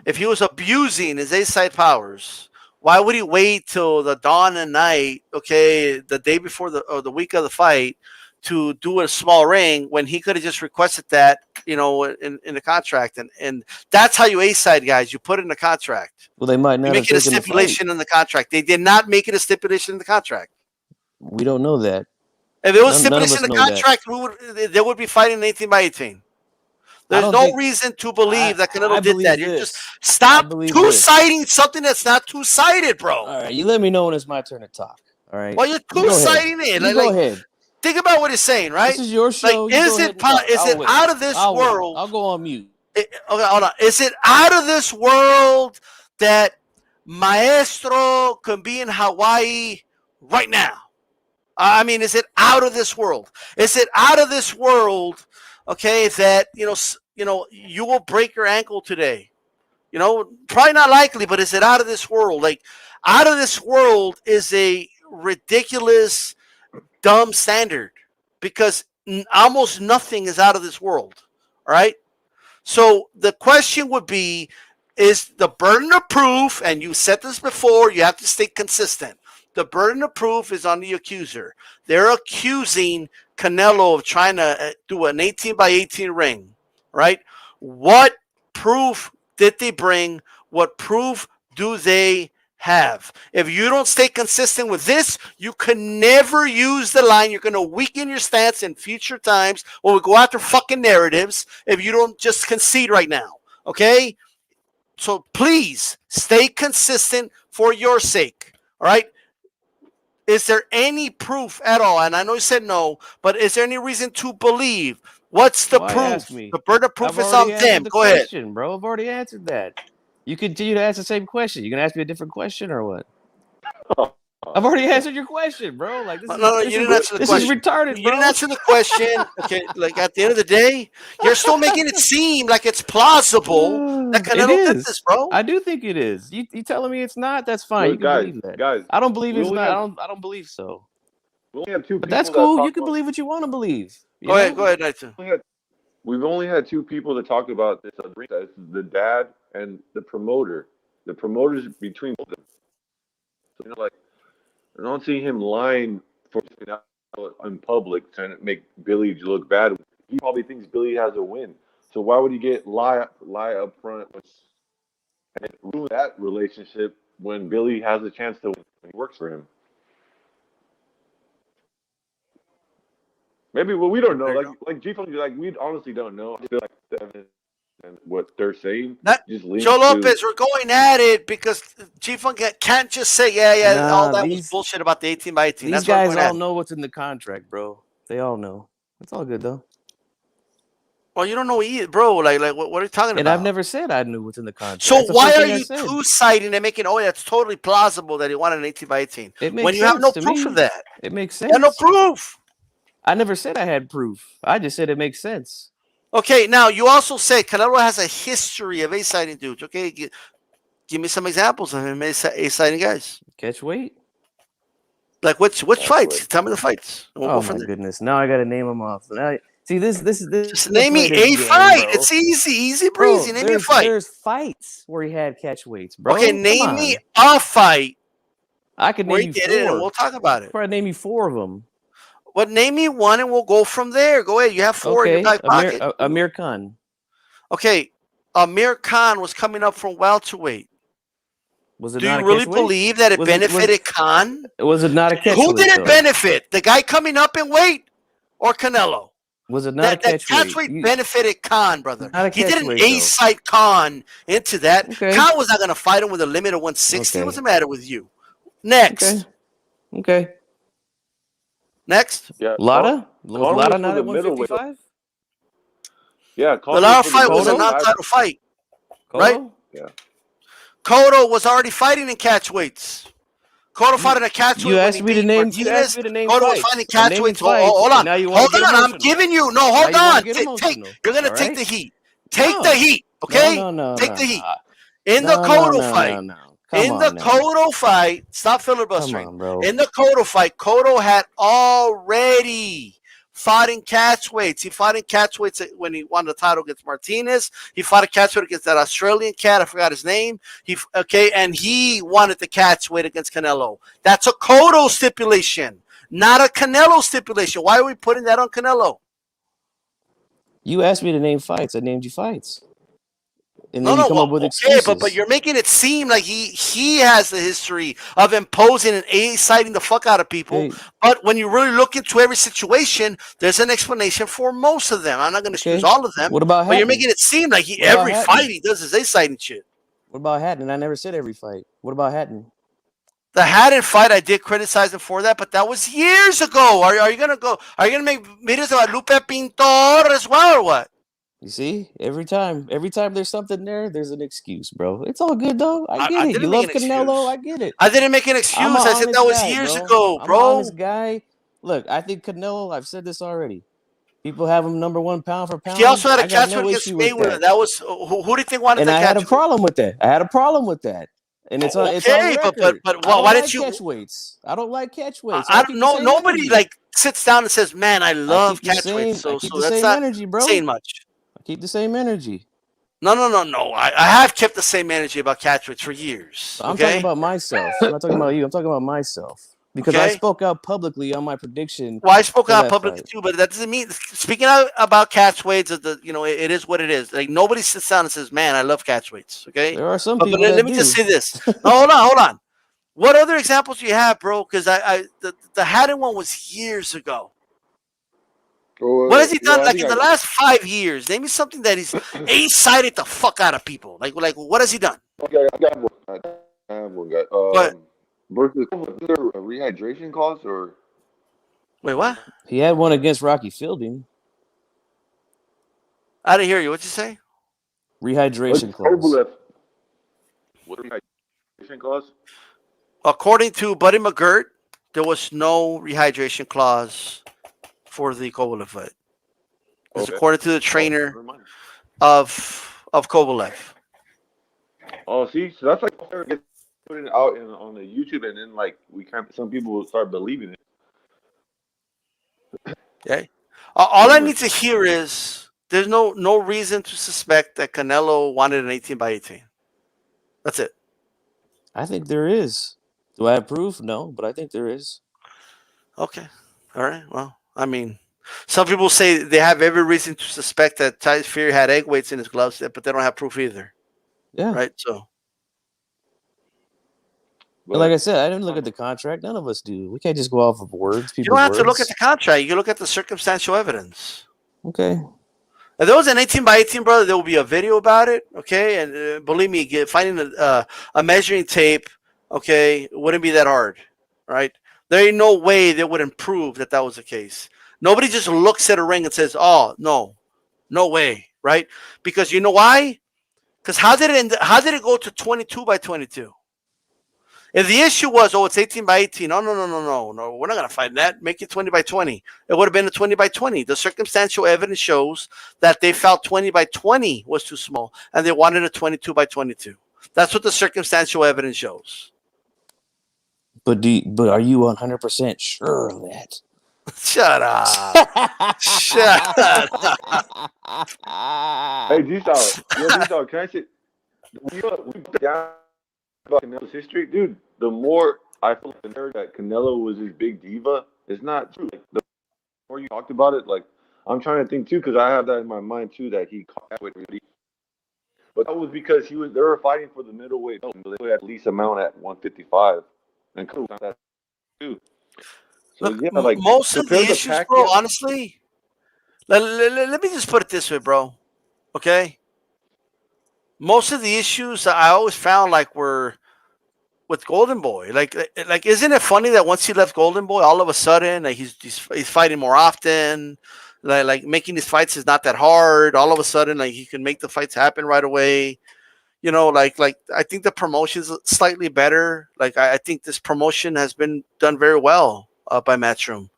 if he was abusing his A side powers, why would he wait till the dawn and night, okay, the day before the week of the fight to do a small ring when he could have just requested that, in the contract? And that's how you A side guys, you put it in the contract. Well, they might You not have make it a taken the fight. stipulation in the contract. They did not make it a stipulation in the contract. We don't know that. If it was None of stipulation us in the know that. contract, they would be fighting 18 by 18. There's don't no think- reason to believe that Canelo I did believe that. You this. just stop I believe two-siding something that's not two-sided, bro. All right, you let me know when it's my turn to talk. All right. Well, you're You go ahead. two-siding it. You go ahead. Think about what he's saying, right? This is your show. Like, You is go it ahead and talk. is I'll it wait. out of this I'll wait. world? I'll go on mute. Okay, hold on. Is it out of this world that Maestro can be in Hawaii right now? I mean, is it out of this world? Is it out of this world? Okay, that you will break your ankle today. Probably not likely, but is it out of this world? Like, out of this world is a ridiculous, dumb standard because almost nothing is out of this world. All right. So the question would be, is the burden of proof, and you said this before, you have to stay consistent. The burden of proof is on the accuser. They're accusing Canelo of trying to do an 18 by 18 ring, right? What proof did they bring? What proof do they have? If you don't stay consistent with this, you can never use the line. You're going to weaken your stance in future times when we go after fucking narratives if you don't just concede right now, okay? So please stay consistent for your sake, all right? Is there any proof at all? And I know you said no, but is there any reason to believe? What's the Why proof? ask me? The burden of proof I've is already on answered them. the Go ahead. question, bro. I've already answered that. You continue to ask the same question. You gonna ask me a different question or what? I've already answered your question, bro. Like this No, is you didn't answer the this question. is retarded, You bro. didn't answer the question. Okay, like at the end of the day, you're still making it seem like it's plausible that It Canelo did is. this, bro. I do think it is. You telling me it's not? That's fine. Look, you can believe that. guys, I don't believe we it's only not. have- I don't believe so. we only have two But people. that's that cool. talk You can about- believe what you want to believe. Go ahead, Nathan. We've only had two people to talk about this. The dad and the promoter. The promoter's between both of them. So, I don't see him lying for out in public trying to make Billy look bad. He probably thinks Billy has a win. So why would he get lie up front and ruin that relationship when Billy has a chance to win? He works for him. Maybe we don't know. Like G-Funk, like we honestly don't know. I feel like the evidence and what they're saying just leans Joe to Lopez, we're going at it because G-Funk can't just say, all that was bullshit about the 18 by 18. These guys all know what's in the contract, bro. They all know. It's all good though. Well, you don't know either, bro. Like what are you talking about? And I've never said I knew what's in the contract. So why are you two-siding and making, it's totally plausible that he wanted an 18 by 18 when you have no proof of that? It makes sense. You have no proof. I never said I had proof. I just said it makes sense. Okay, now you also say Canelo has a history of A-siding dudes. Okay, give me some examples of him A-siding guys. Catch weight. Like which fights? Tell me the fights. We'll my goodness! Now I got to name them off. Now, see this. Just name me a fight. Bro. It's easy breezy. Name me a fight. There's fights where he had catch weights, bro. Okay, name me a fight. I can name you 4. It and we'll talk about it. I'll name you 4 of them. But name me one and we'll go from there. Go ahead. You have 4 in your back pocket. Amir Khan. Okay. Amir Khan was coming up from welterweight. Was it Do you really believe that it benefited Khan? Was it not a catch weight? Who did it benefit? The guy coming up in weight or Canelo? Was it not a catch weight? Catch weight benefited Khan, brother. He didn't A-side Khan into that. Okay. Khan was not going to fight him with a limit of 160. Okay. What's the matter with you? Next. Okay. Next. Yeah. Lada? Was Lada not at 155? Yeah. The Lada fight was a non-title fight. Right? Yeah. Cotto was already fighting in catch weights. Cotto fought in a catch weight. You asked me to name. Cotto was fighting catch weights. Hold on. I'm giving you. No, hold on. You're gonna take the heat. Take the heat. Okay. No. Take the heat. In the Cotto fight. In the Cotto fight. Stop filibustering. In the Cotto fight, Cotto had already fought in catch weights. He fought in catch weights when he won the title against Martinez. He fought a catch weight against that Australian cat. I forgot his name. And he won at the catch weight against Canelo. That's a Cotto stipulation, not a Canelo stipulation. Why are we putting that on Canelo? You asked me to name fights. I named you fights. And then come up with excuses. but you're making it seem like he has the history of imposing and A-siding the fuck out of people. Hey. But when you really look into every situation, there's an explanation for most of them. I'm not going to excuse all of them. What about But you're making it seem like every fight he does is A-siding shit. What about Hatton? I never said every fight. What about Hatton? The Hatton fight, I did criticize him for that, but that was years ago. Are you going to go? Are you going to make videos about Lupe Pintor as well or what? You see, every time there's something there, there's an excuse, bro. It's all good, though. I get it. You love Canelo. I get it. I didn't make an excuse. I said that was years ago, bro. I'm an honest guy. Look, I think Canelo, I've said this already. People have him number 1 pound for pound. He also had a catch weight against Mayweather. That was who do you think wanted that? And I had a problem with that. And it's on record. But why did you catch weights? I don't like catch weights. I don't know. Nobody like sits down and says, "Man, I love catch weights." So that's not energy, bro. Saying much. Keep the same energy. No. I have kept the same energy about catch weights for years. I'm talking about myself. I'm not talking about you. I'm talking about myself. Because I spoke out publicly on my prediction. Well, I spoke out publicly too, but that doesn't mean speaking out about catch weights. It is what it is. Like nobody sits down and says, "Man, I love catch weights." Okay, there are some people. But let me just say this. No, hold on. What other examples do you have, bro? Because the Hatton one was years ago. What has he done? Like in the last 5 years, name me something that he's A-sided the fuck out of people. Like what has he done? Okay, I got one guy. Versus a rehydration clause or? Wait, what? He had one against Rocky Fielding. I didn't hear you. What'd you say? Rehydration clause. What rehydration clause? According to Buddy McGirt, there was no rehydration clause for the Kovalev fight. Okay. According to the trainer of Kovalev. Oh, see, so that's like putting it out on the YouTube, and then like some people will start believing it. Okay. All I need to hear is there's no reason to suspect that Canelo wanted an 18 by 18. That's it. I think there is. Do I have proof? No, but I think there is. Okay. All right. Well, I mean, Some people say they have every reason to suspect that Tyson Fury had egg weights in his gloves, but they don't have proof either. Yeah. Right? So, But like I said, I didn't look at the contract. None of us do. We can't just go off of words. you People's don't have to words. look at the contract. You can look at the circumstantial evidence. Okay. If there was an 18 by 18, brother, there will be a video about it, okay? And believe me, finding a measuring tape, okay, wouldn't be that hard, right? There ain't no way they wouldn't prove that that was the case. Nobody just looks at a ring and says, oh, no way, right? Because you know why? Because how did it go to 22 by 22? If the issue was, oh, it's 18 by 18, no, we're not going to fight that. Make it 20 by 20. It would have been a 20 by 20. The circumstantial evidence shows that they felt 20 by 20 was too small, and they wanted a 22 by 22. That's what the circumstantial evidence shows. But are you 100% sure of that? Shut up. Shut up. Hey, D-Star, can I say, we down about Canelo's history, dude, the more I feel like that Canelo was this big diva, it's not true. Like, the more you talked about it, like, I'm trying to think too, because I have that in my mind too, that he caught with me. But that was because they were fighting for the middleweight belt. They had at least amount at 155, and Canelo that too. So Look, yeah, like most of the compared to issues, Pacquiao, bro, honestly, let me just put it this way, bro. Okay? Most of the issues I always found like were with Golden Boy. Like isn't it funny that once he left Golden Boy, all of a sudden like he's fighting more often. Like making these fights is not that hard. All of a sudden, like he can make the fights happen right away. You know, like I think the promotion's slightly better. Like I think this promotion has been done very well by Matchroom.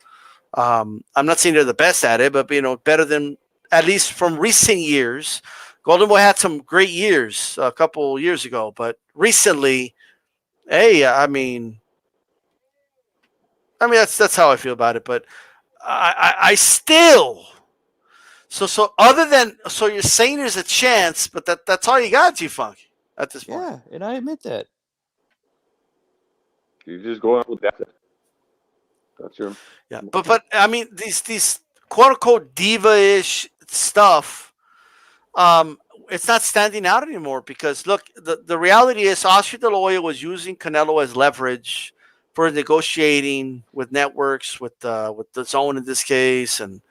I'm not saying they're the best at it, but better than at least from recent years. Golden Boy had some great years a couple years ago, but recently, hey, I mean that's how I feel about it. But I still so other than so you're saying there's a chance, but that's all you got, G-Funk, at this point. Yeah, and I admit that. you just go out with that. That's your But I mean these quote unquote diva-ish stuff, it's not standing out anymore because look, the reality is Oscar De La Hoya was using Canelo as leverage for negotiating with networks, with the Zone in this case, and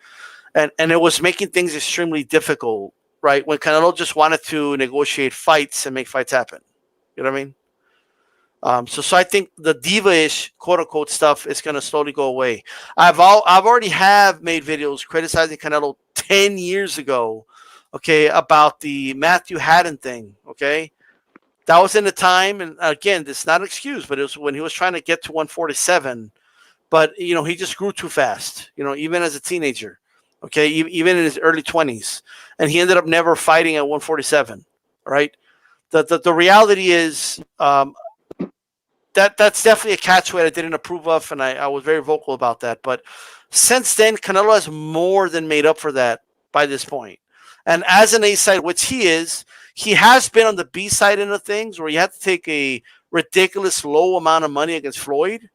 it was making things extremely difficult, right? When Canelo just wanted to negotiate fights and make fights happen, you know what I mean? So I think the diva-ish quote unquote stuff is going to slowly go away. I've already have made videos criticizing Canelo 10 years ago, okay, about the Matthew Haddon thing, okay. That was in the time, and again, this is not an excuse, but it was when he was trying to get to 147, but he just grew too fast, even as a teenager, okay, even in his early 20s, and he ended up never fighting at 147, right? The reality is. That's definitely a catchweight I didn't approve of, and I was very vocal about that. But since then, Canelo has more than made up for that by this point. And as an A side, which he is, he has been on the B side end of things where you have to take a ridiculous low amount of money against Floyd.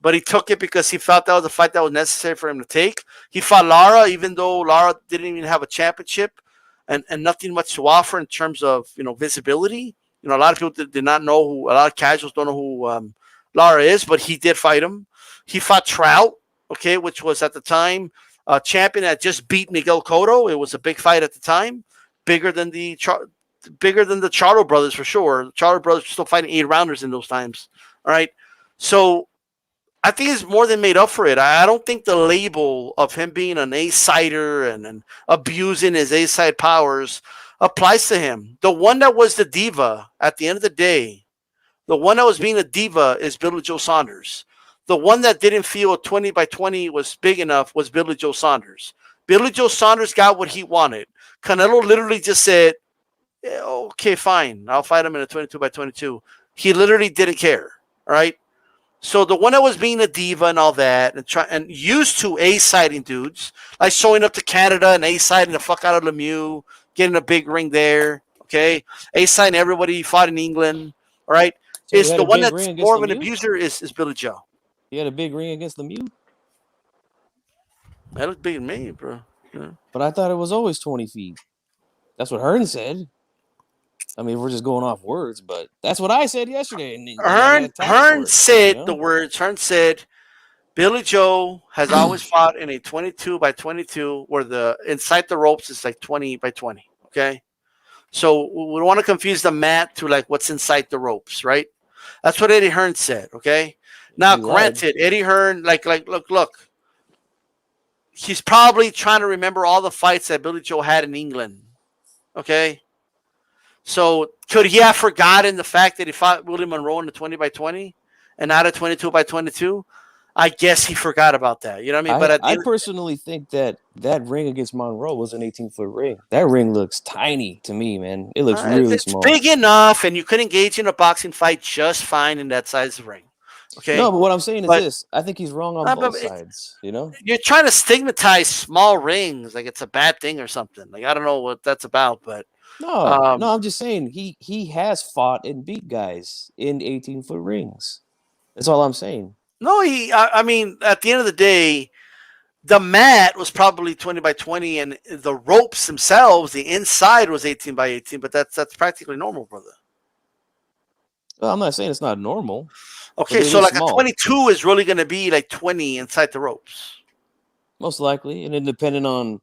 But he took it because he felt that was a fight that was necessary for him to take. He fought Lara, even though Lara didn't even have a championship and nothing much to offer in terms of visibility. A lot of people did not know a lot of casuals don't know who Lara is, but he did fight him. He fought Trout, okay, which was at the time a champion that just beat Miguel Cotto. It was a big fight at the time, bigger than the Charlo brothers for sure. The Charlo brothers were still fighting 8-rounders in those times. All right, so I think he's more than made up for it. I don't think the label of him being an A-sider and abusing his A-side powers applies to him. The one that was the diva at the end of the day, the one that was being a diva is Billy Joe Saunders. The one that didn't feel 20 by 20 was big enough was Billy Joe Saunders. Billy Joe Saunders got what he wanted. Canelo literally just said, yeah, okay, fine. I'll fight him in a 22 by 22. He literally didn't care. All right. So the one that was being a diva and all that and used to A-siding dudes, like showing up to Canada and A-siding the fuck out of Lemieux, getting a big ring there, okay? A-siding everybody he fought in England, all right? So is the one that's more of an Lemieux? abuser is Billy Joe. He had a big ring against Lemieux? That looked big to me, bro. Yeah. But I thought it was always 20 feet. That's what Hearn said. I mean, we're just going off words, but that's what I said yesterday, and I got attacked Hearn for it. You said the know? words. Hearn said Billy Joe has always fought in a 22 by 22 where the inside the ropes is like 20 by 20. Okay. So we don't want to confuse the mat to like what's inside the ropes, right? That's what Eddie Hearn said. Okay. Now, He lied. granted, Eddie Hearn, look, he's probably trying to remember all the fights that Billy Joe had in England. Okay. So could he have forgotten the fact that he fought William Monroe in the 20 by 20 and not a 22 by 22? I guess he forgot about that. You know what I mean? But I personally think that ring against Monroe was an 18-foot ring. That ring looks tiny to me, man. It looks really it's small. big enough, and you could engage in a boxing fight just fine in that size of ring. Okay. No, but what I'm saying is But- this. I think he's wrong on both sides, you know? You're trying to stigmatize small rings like it's a bad thing or something. Like I don't know what that's about, but No, I'm just saying he has fought and beat guys in 18-foot rings. That's all I'm saying. no, I mean, at the end of the day, the mat was probably 20 by 20, and the ropes themselves, the inside was 18 by 18. But that's practically normal, brother. Well, I'm not saying it's not normal. Okay, it so is like small. a 22 is really going to be like 20 inside the ropes. Most likely, and then depending on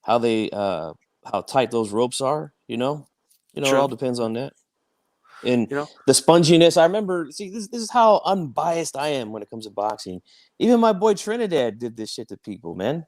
how they how tight those ropes are, you know, it True. all depends on that. And You know, the sponginess. I remember. See, this is how unbiased I am when it comes to boxing. Even my boy Trinidad did this shit to people, man.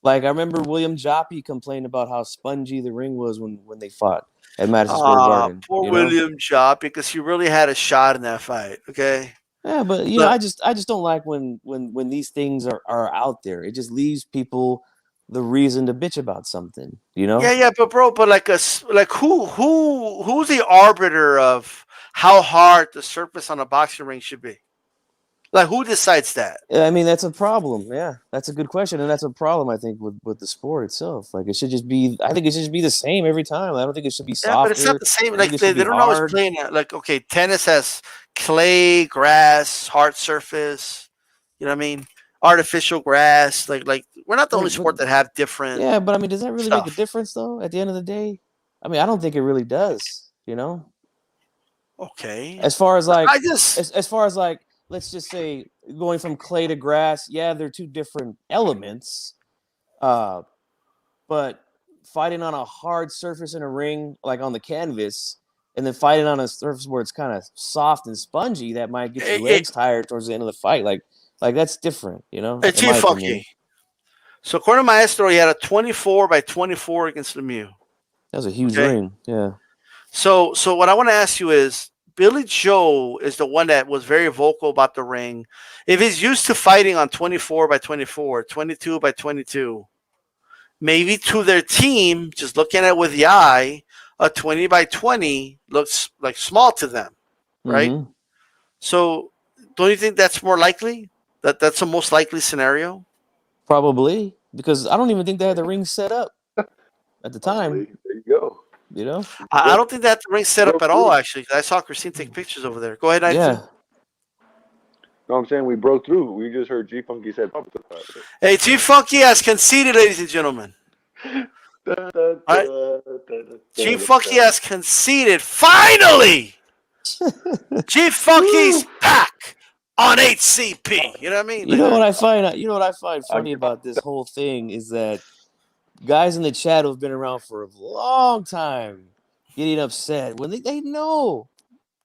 Like I remember William Joppy complained about how spongy the ring was when they fought at Madison Square Garden. poor you know? William Jopp, because he really had a shot in that fight. Okay. Yeah, but you know, I just don't like when these things are out there. It just leaves people the reason to bitch about something, you know? Yeah, but bro, but like who's the arbiter of how hard the surface on a boxing ring should be? Like who decides that? I mean, that's a problem. Yeah, that's a good question, and that's a problem I think with the sport itself. Like, it should just be. I think it should just be the same every time. I don't think it should be Yeah, softer. but it's not the same. I Like think it they should be don't always hard. play in that. Like okay, tennis has clay, grass, hard surface. You know what I mean? Artificial grass. Like we're not the only sport that have different. Yeah, but I mean, does that really make a stuff. difference though? At the end of the day, I mean, I don't think it really does. You know, Okay. as far as like, I just as far as like, let's just say going from clay to grass. Yeah, they're two different elements. But fighting on a hard surface in a ring, like on the canvas, and then fighting on a surface where it's kind of soft and spongy, that might get your legs tired towards the end of the fight. Like that's different, you know. it's in my opinion. funky. So according to Maestro, he had a 24 by 24 against Lemieux. That was a huge Okay. ring. Yeah. So what I want to ask you is, Billy Joe is the one that was very vocal about the ring. If he's used to fighting on 24 by 24, 22 by 22, maybe to their team, just looking at it with the eye, a 20 by 20 looks like small to them, right? Mhm. So don't you think that's more likely? That's the most likely scenario? Probably, because I don't even think they had the ring set up at the time. There you go. You know. I don't think that the ring set up broke at all, through. actually. I saw Christine take pictures over there. Go ahead, Nathan. Yeah. No, I'm saying we broke through. We just heard G Funky said. Hey, G Funky has conceded, ladies and gentlemen. G Funky has conceded. Finally! G Funky's back on HCP. You know what I mean? You know what I find funny about this whole thing is that guys in the chat who've been around for a long time getting upset when they know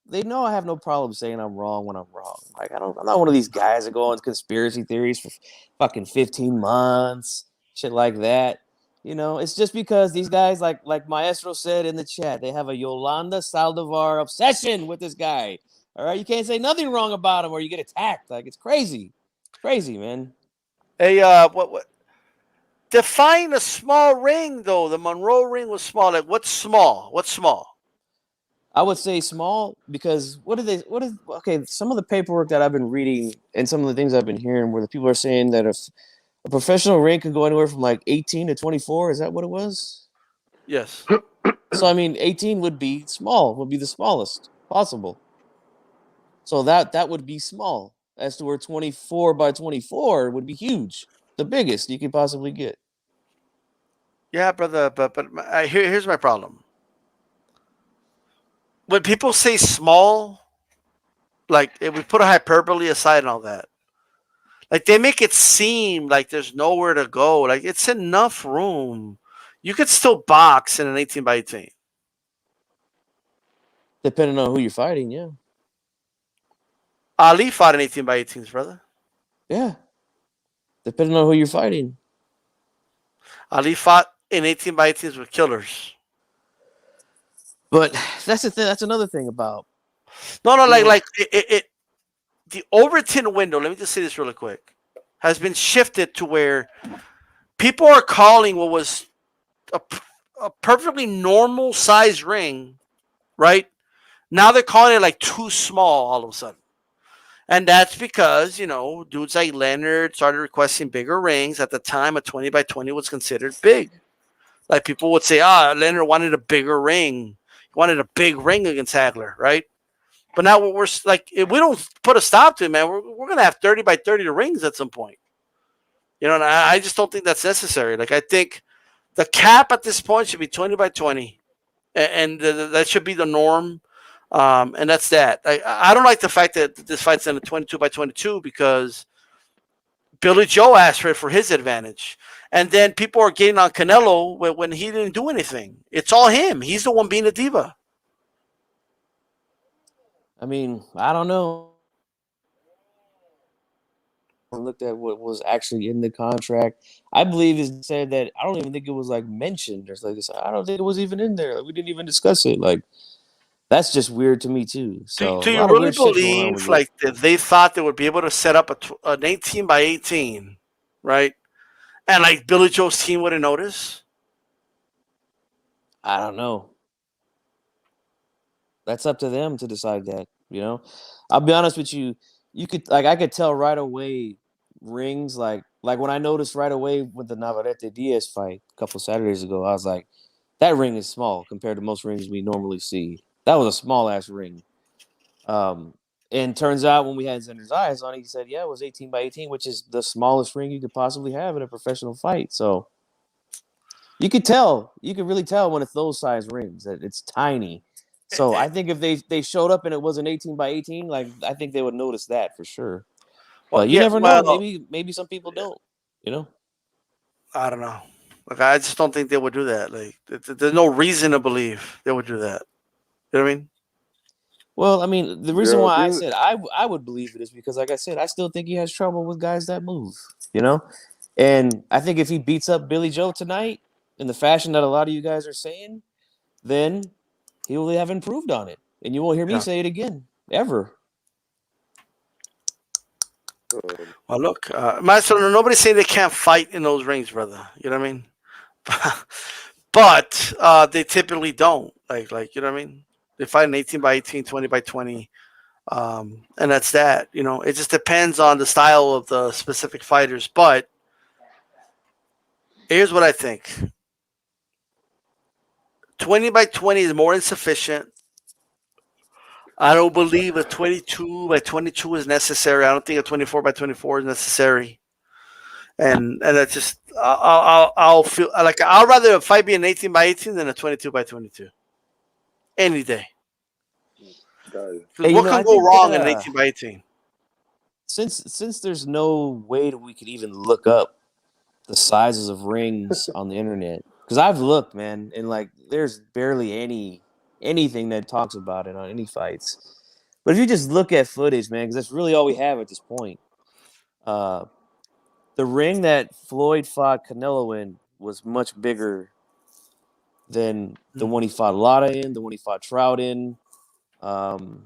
I have no problem saying I'm wrong when I'm wrong. Like I'm not one of these guys that go on conspiracy theories for fucking 15 months, shit like that. You know, it's just because these guys, like Maestro said in the chat, they have a Yolanda Saldivar obsession with this guy. All right, you can't say nothing wrong about him or you get attacked. Like it's crazy, man. Hey, what? Define a small ring, though. The Monroe ring was small. Like, what's small? What's small? I would say small because okay, some of the paperwork that I've been reading and some of the things I've been hearing where the people are saying that if a professional ring could go anywhere from like 18 to 24, is that what it was? Yes. So I mean 18 would be small, would be the smallest possible. So that would be small. As to where 24 by 24 would be huge. The biggest you could possibly get. Yeah, brother, but here's my problem. When people say small, like if we put a hyperbole aside and all that, like they make it seem like there's nowhere to go. Like it's enough room. You could still box in an 18 by 18. Depending on who you're fighting, yeah. Ali fought in 18 by 18s, brother. Yeah. Depending on who you're fighting. Ali fought in 18 by 18s with killers. But that's the thing. That's another thing about. No, You know, like the Overton window. Let me just say this really quick. Has been shifted to where people are calling what was a perfectly normal size ring, right? Now they're calling it like too small all of a sudden. And that's because, dudes like Leonard started requesting bigger rings. At the time, a 20 by 20 was considered big. Like people would say, Leonard wanted a bigger ring. He wanted a big ring against Hagler, right? But now we're like, if we don't put a stop to it, man, we're going to have 30 by 30 rings at some point. And I just don't think that's necessary. Like, I think the cap at this point should be 20 by 20. And that should be the norm. And that's that. I don't like the fact that this fight's in a 22 by 22 because Billy Joe asked for it for his advantage. And then people are getting on Canelo when he didn't do anything. It's all him. He's the one being a diva. I mean, I don't know. I looked at what was actually in the contract. I believe it said that I don't even think it was like mentioned or like this. I don't think it was even in there. Like, we didn't even discuss it. Like that's just weird to me too. So Do a you lot of really weird shit going on with believe it. like that they thought they would be able to set up an 18 by 18, right? And like Billy Joe's team wouldn't notice? I don't know. That's up to them to decide that. I'll be honest with you. You could I could tell right away rings like when I noticed right away with the Navarrete Diaz fight a couple Saturdays ago. I was like, that ring is small compared to most rings we normally see. That was a small ass ring. And turns out when we had Zender's eyes on it, he said, yeah, it was 18 by 18, which is the smallest ring you could possibly have in a professional fight. So you could really tell when it's those size rings that it's tiny. So I think if they showed up and it was an 18 by 18, like I think they would notice that for sure. Well, But you yeah, never know. well, Maybe some people don't. I don't know. Like, I just don't think they would do that. Like, there's no reason to believe they would do that. You know what I mean? Well, I mean, the reason Yeah, why I said I would believe it is because, like I said, I still think he has trouble with guys that move. And I think if he beats up Billy Joe tonight in the fashion that a lot of you guys are saying, then he will have improved on it, and you won't hear me Yeah. say it again ever. Well, look, Master, nobody's saying they can't fight in those rings, brother. You know what I mean? But they typically don't. Like you know what I mean? They fight an 18 by 18, 20 by 20. And that's that. It just depends on the style of the specific fighters. But here's what I think 20 by 20 is more insufficient. I don't believe a 22 by 22 is necessary. I don't think a 24 by 24 is necessary. And that's just, I'll feel like I'd rather a fight be an 18 by 18 than a 22 by 22. Any day. guys. Because what can go wrong in an 18 by 18? Since there's no way that we could even look up the sizes of rings on the internet, because I've looked, man, and like there's barely anything that talks about it on any fights. But if you just look at footage, man, because that's really all we have at this point. The ring that Floyd fought Canelo in was much bigger than the one he fought Lara in, the one he fought Trout in. The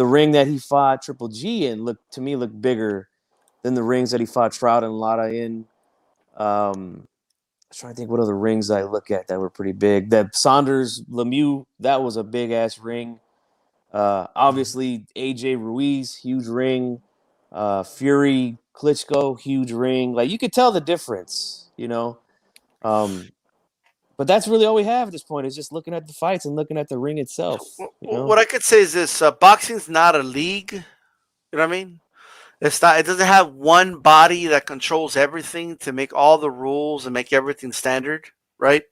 ring that he fought Triple G in looked bigger than the rings that he fought Trout and Lara in. I'm trying to think what other rings I look at that were pretty big. That Saunders Lemieux, that was a big ass ring. Obviously AJ Ruiz, huge ring. Fury Klitschko, huge ring. Like you could tell the difference, But that's really all we have at this point is just looking at the fights and looking at the ring itself. What I could say is this: boxing's not a league. You know what I mean? It's not. It doesn't have one body that controls everything to make all the rules and make everything standard, right?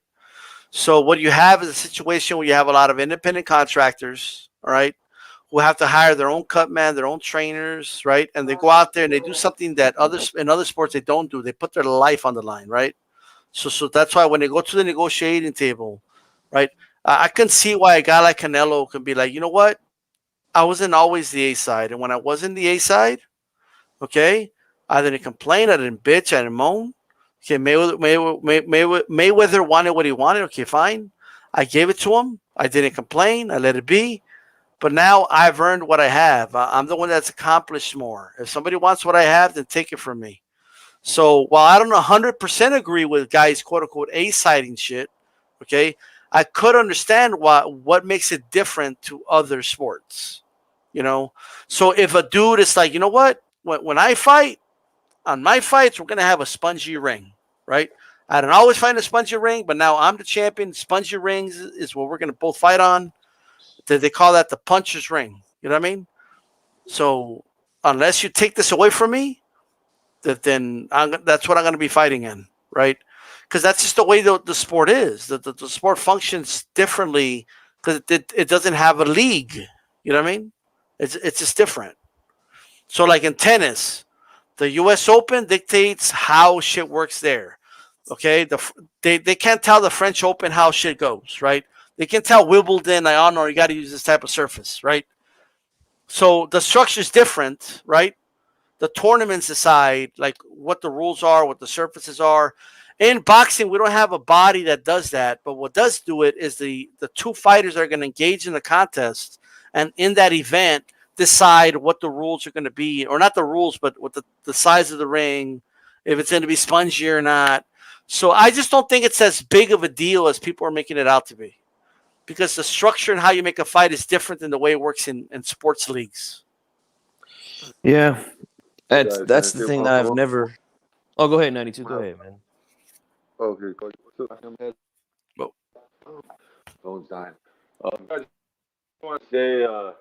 So what you have is a situation where you have a lot of independent contractors, all right, who have to hire their own cut man, their own trainers, right? And they go out there and they do something that others in other sports they don't do. They put their life on the line, right? So that's why when they go to the negotiating table, right? I can see why a guy like Canelo can be like, you know what? I wasn't always the A side, and when I was in the A side, okay, I didn't complain, I didn't bitch, I didn't moan. Okay, Mayweather wanted what he wanted. Okay, fine. I gave it to him. I didn't complain. I let it be. But now I've earned what I have. I'm the one that's accomplished more. If somebody wants what I have, then take it from me. So while I don't 100% agree with guys quote unquote A siding shit, okay, I could understand what makes it different to other sports. You know, so if a dude is like, you know what, when I fight on my fights, we're gonna have a spongy ring, right? I don't always find a spongy ring, but now I'm the champion. Spongy rings is what we're gonna both fight on. They call that the puncher's ring. You know what I mean? So unless you take this away from me, then that's what I'm going to be fighting in, right? Because that's just the way the sport is. The sport functions differently because it doesn't have a league. You know what I mean? It's just different. So like in tennis, the U.S. Open dictates how shit works there. Okay, they can't tell the French Open how shit goes, right? They can tell Wimbledon, like, oh no, you got to use this type of surface, right? So the structure is different, right? The tournaments decide like what the rules are, what the surfaces are. In boxing, we don't have a body that does that, but what does do it is the two fighters that are going to engage in the contest and in that event decide what the rules are going to be, or not the rules, but what the size of the ring, if it's going to be spongy or not. So I just don't think it's as big of a deal as people are making it out to be, because the structure and how you make a fight is different than the way it works in sports leagues. Yeah, that's Guys, can I that's the say thing one that I've more? never. Oh, go ahead, 92. Go ahead, man. Okay, coach. So, Well, phone's dying. I just want to say, I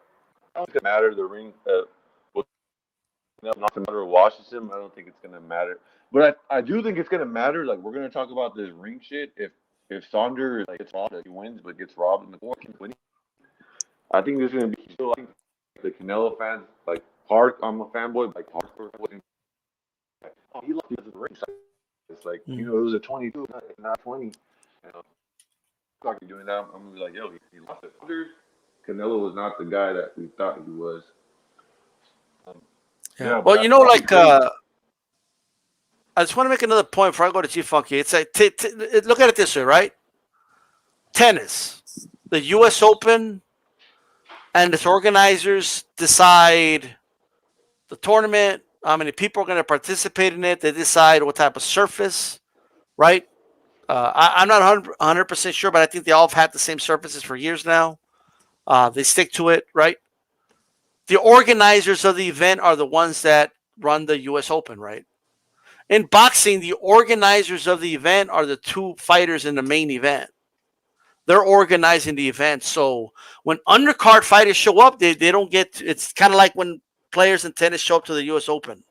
don't think it matter the ring. Well, not the matter of Washington. I don't think it's gonna matter. But I do think it's gonna matter. Like we're gonna talk about this ring shit. If Saunders like gets robbed, he wins, but gets robbed in the fourth, winning. I think there's gonna be still. I think the Canelo fans like hard. I'm a fanboy, like hardcore. Oh, he lost because of the ring. It's like mm. it was a 22, not 20. You know, talking doing that, I'm gonna be like, yo, he lost it. Canelo was not the guy that we thought he was. Um, Yeah. yeah, Well, but like that'd be crazy. I just want to make another point before I go to G Funky. It's like look at it this way, right? Tennis, the U.S. Open, and its organizers decide the tournament, how many people are going to participate in it. They decide what type of surface, right? I'm not 100% sure, but I think they all have had the same surfaces for years now. They stick to it, right? The organizers of the event are the ones that run the U.S. Open, right? In boxing, the organizers of the event are the two fighters in the main event. They're organizing the event. So when undercard fighters show up, they don't get. It's kind of like when players in tennis show up to the U.S. Open.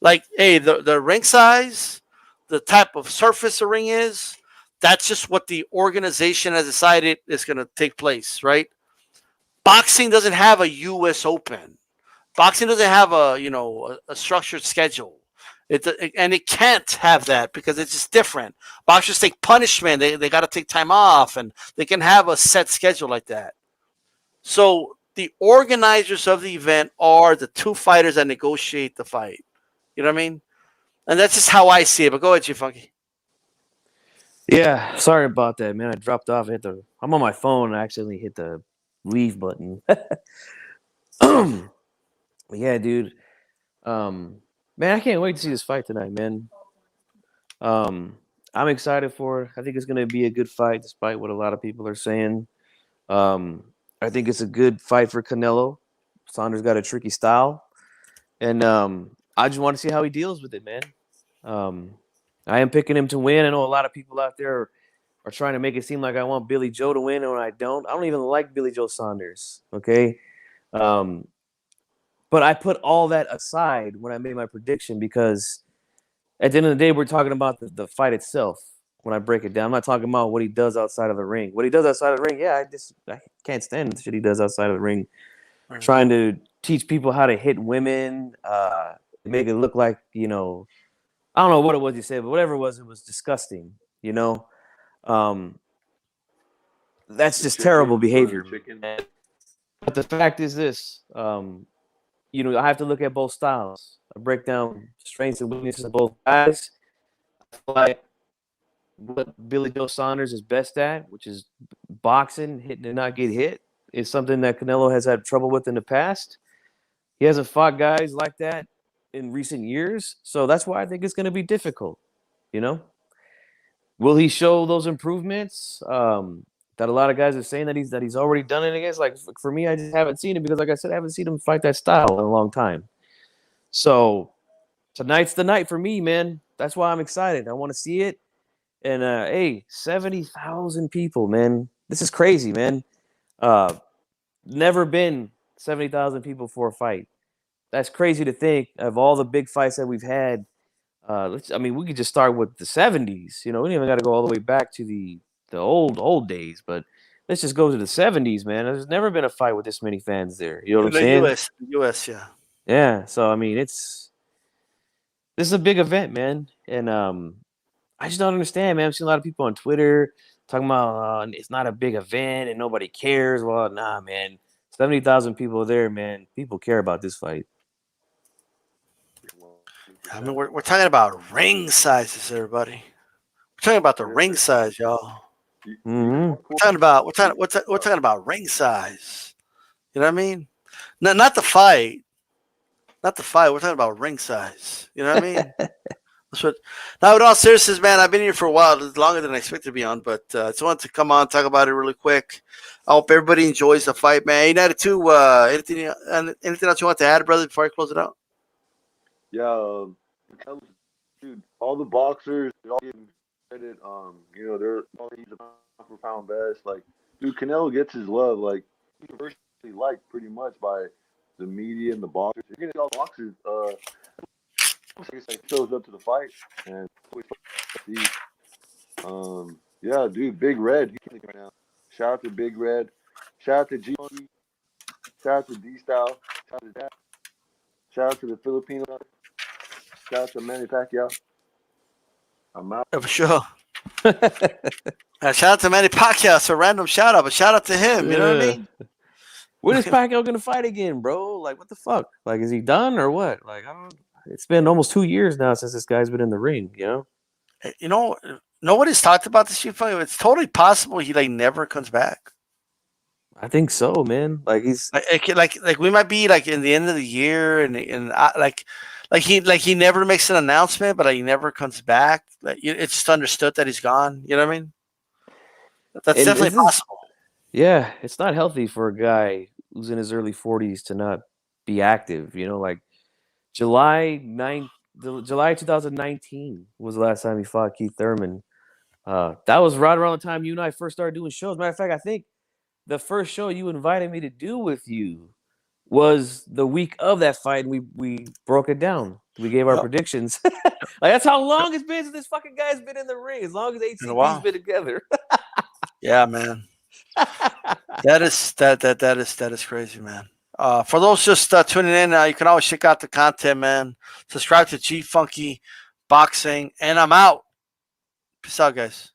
Like, hey, the ring size, the type of surface the ring is, that's just what the organization has decided is going to take place, right? Boxing doesn't have a U.S. Open. Boxing doesn't have a structured schedule. And it can't have that because it's just different. Boxers take punishment. They got to take time off, and they can have a set schedule like that. So the organizers of the event are the two fighters that negotiate the fight. You know what I mean? And that's just how I see it. But go ahead, G Funky. Yeah, sorry about that, man. I dropped off. I'm on my phone. And I accidentally hit the leave button. Yeah, dude. Man, I can't wait to see this fight tonight, man. Um, I'm excited for it. I think it's gonna be a good fight, despite what a lot of people are saying. Um, I think it's a good fight for Canelo. Saunders got a tricky style, and I just want to see how he deals with it, man. Um, I am picking him to win. I know a lot of people out there are trying to make it seem like I want Billy Joe to win, and I don't. I don't even like Billy Joe Saunders. Okay, um, But I put all that aside when I made my prediction because at the end of the day, we're talking about the fight itself. When I break it down, I'm not talking about what he does outside of the ring. What he does outside of the ring, yeah, I can't stand the shit he does outside of the ring. Right. Trying to teach people how to hit women, make it look like, I don't know what it was he said, but whatever it was disgusting, That's just terrible behavior. But the fact is this, I have to look at both styles. I break down strengths and weaknesses of both guys. I feel like what Billy Joe Saunders is best at, which is boxing, hitting and not get hit, is something that Canelo has had trouble with in the past. He hasn't fought guys like that in recent years, so that's why I think it's going to be difficult. Will he show those improvements that a lot of guys are saying that he's already done it against? Like for me, I just haven't seen it because, like I said, I haven't seen him fight that style in a long time. So tonight's the night for me, man. That's why I'm excited. I want to see it. And hey, 70,000 people, man. This is crazy, man. Never been 70,000 people for a fight. That's crazy to think of all the big fights that we've had. We could just start with the 70s. We don't even got to go all the way back to the old days, but let's just go to the 70s, man. There's never been a fight with this many fans there. You know what I'm saying? US, yeah. Yeah. So this is a big event, man, and I just don't understand, man. I've seen a lot of people on Twitter talking about it's not a big event and nobody cares. Well, nah, man. 70,000 people there, man. People care about this fight. I mean, we're talking about ring sizes, everybody. We're talking about the ring size, y'all. Mm-hmm. We're talking about ring size. You know what I mean? Not the fight. Not the fight. We're talking about ring size. You know what I mean? That's what. Now, in all seriousness, man, I've been here for a while, longer than I expected to be on, but I just wanted to come on, talk about it really quick. I hope everybody enjoys the fight, man. United 2, anything else you want to add, brother, before I close it out? Yeah, dude, all the boxers, they're all getting credit. They're all he's a pound for pound best. Like, dude, Canelo gets his love. Like, he's universally liked pretty much by the media and the boxers. You're gonna see all the boxers. Shows up to the fight and yeah, dude, Big Red, he's killing it right now. Shout out to Big Red. Shout out to G. Shout out to D Style. Shout out to that. Shout out to the Filipino. Shout out to Manny Pacquiao. I'm out. Yeah, for sure. Shout out to Manny Pacquiao. It's a random shout out, but shout out to him. You know what I mean? When is Pacquiao gonna fight again, bro? Like, what the fuck? Like, is he done or what? Like, I don't. It's been almost 2 years now since this guy's been in the ring. Nobody's talked about this shit. It's totally possible he never comes back. I think so, man. Like he's like we might be in the end of the year, and he never makes an announcement, but he never comes back. It's just understood that he's gone. You know what I mean? That's definitely possible. Yeah, it's not healthy for a guy who's in his early 40s to not be active. July 2019 was the last time he fought Keith Thurman. That was right around the time you and I first started doing shows. Matter of fact, I think the first show you invited me to do with you was the week of that fight, and we broke it down. We gave our predictions. That's how long it's been since this fucking guy's been in the ring. As long as HCP's been together. Yeah, man. That is crazy, man. For those just tuning in, you can always check out the content, man. Subscribe to G Funky Boxing, and I'm out. Peace out, guys.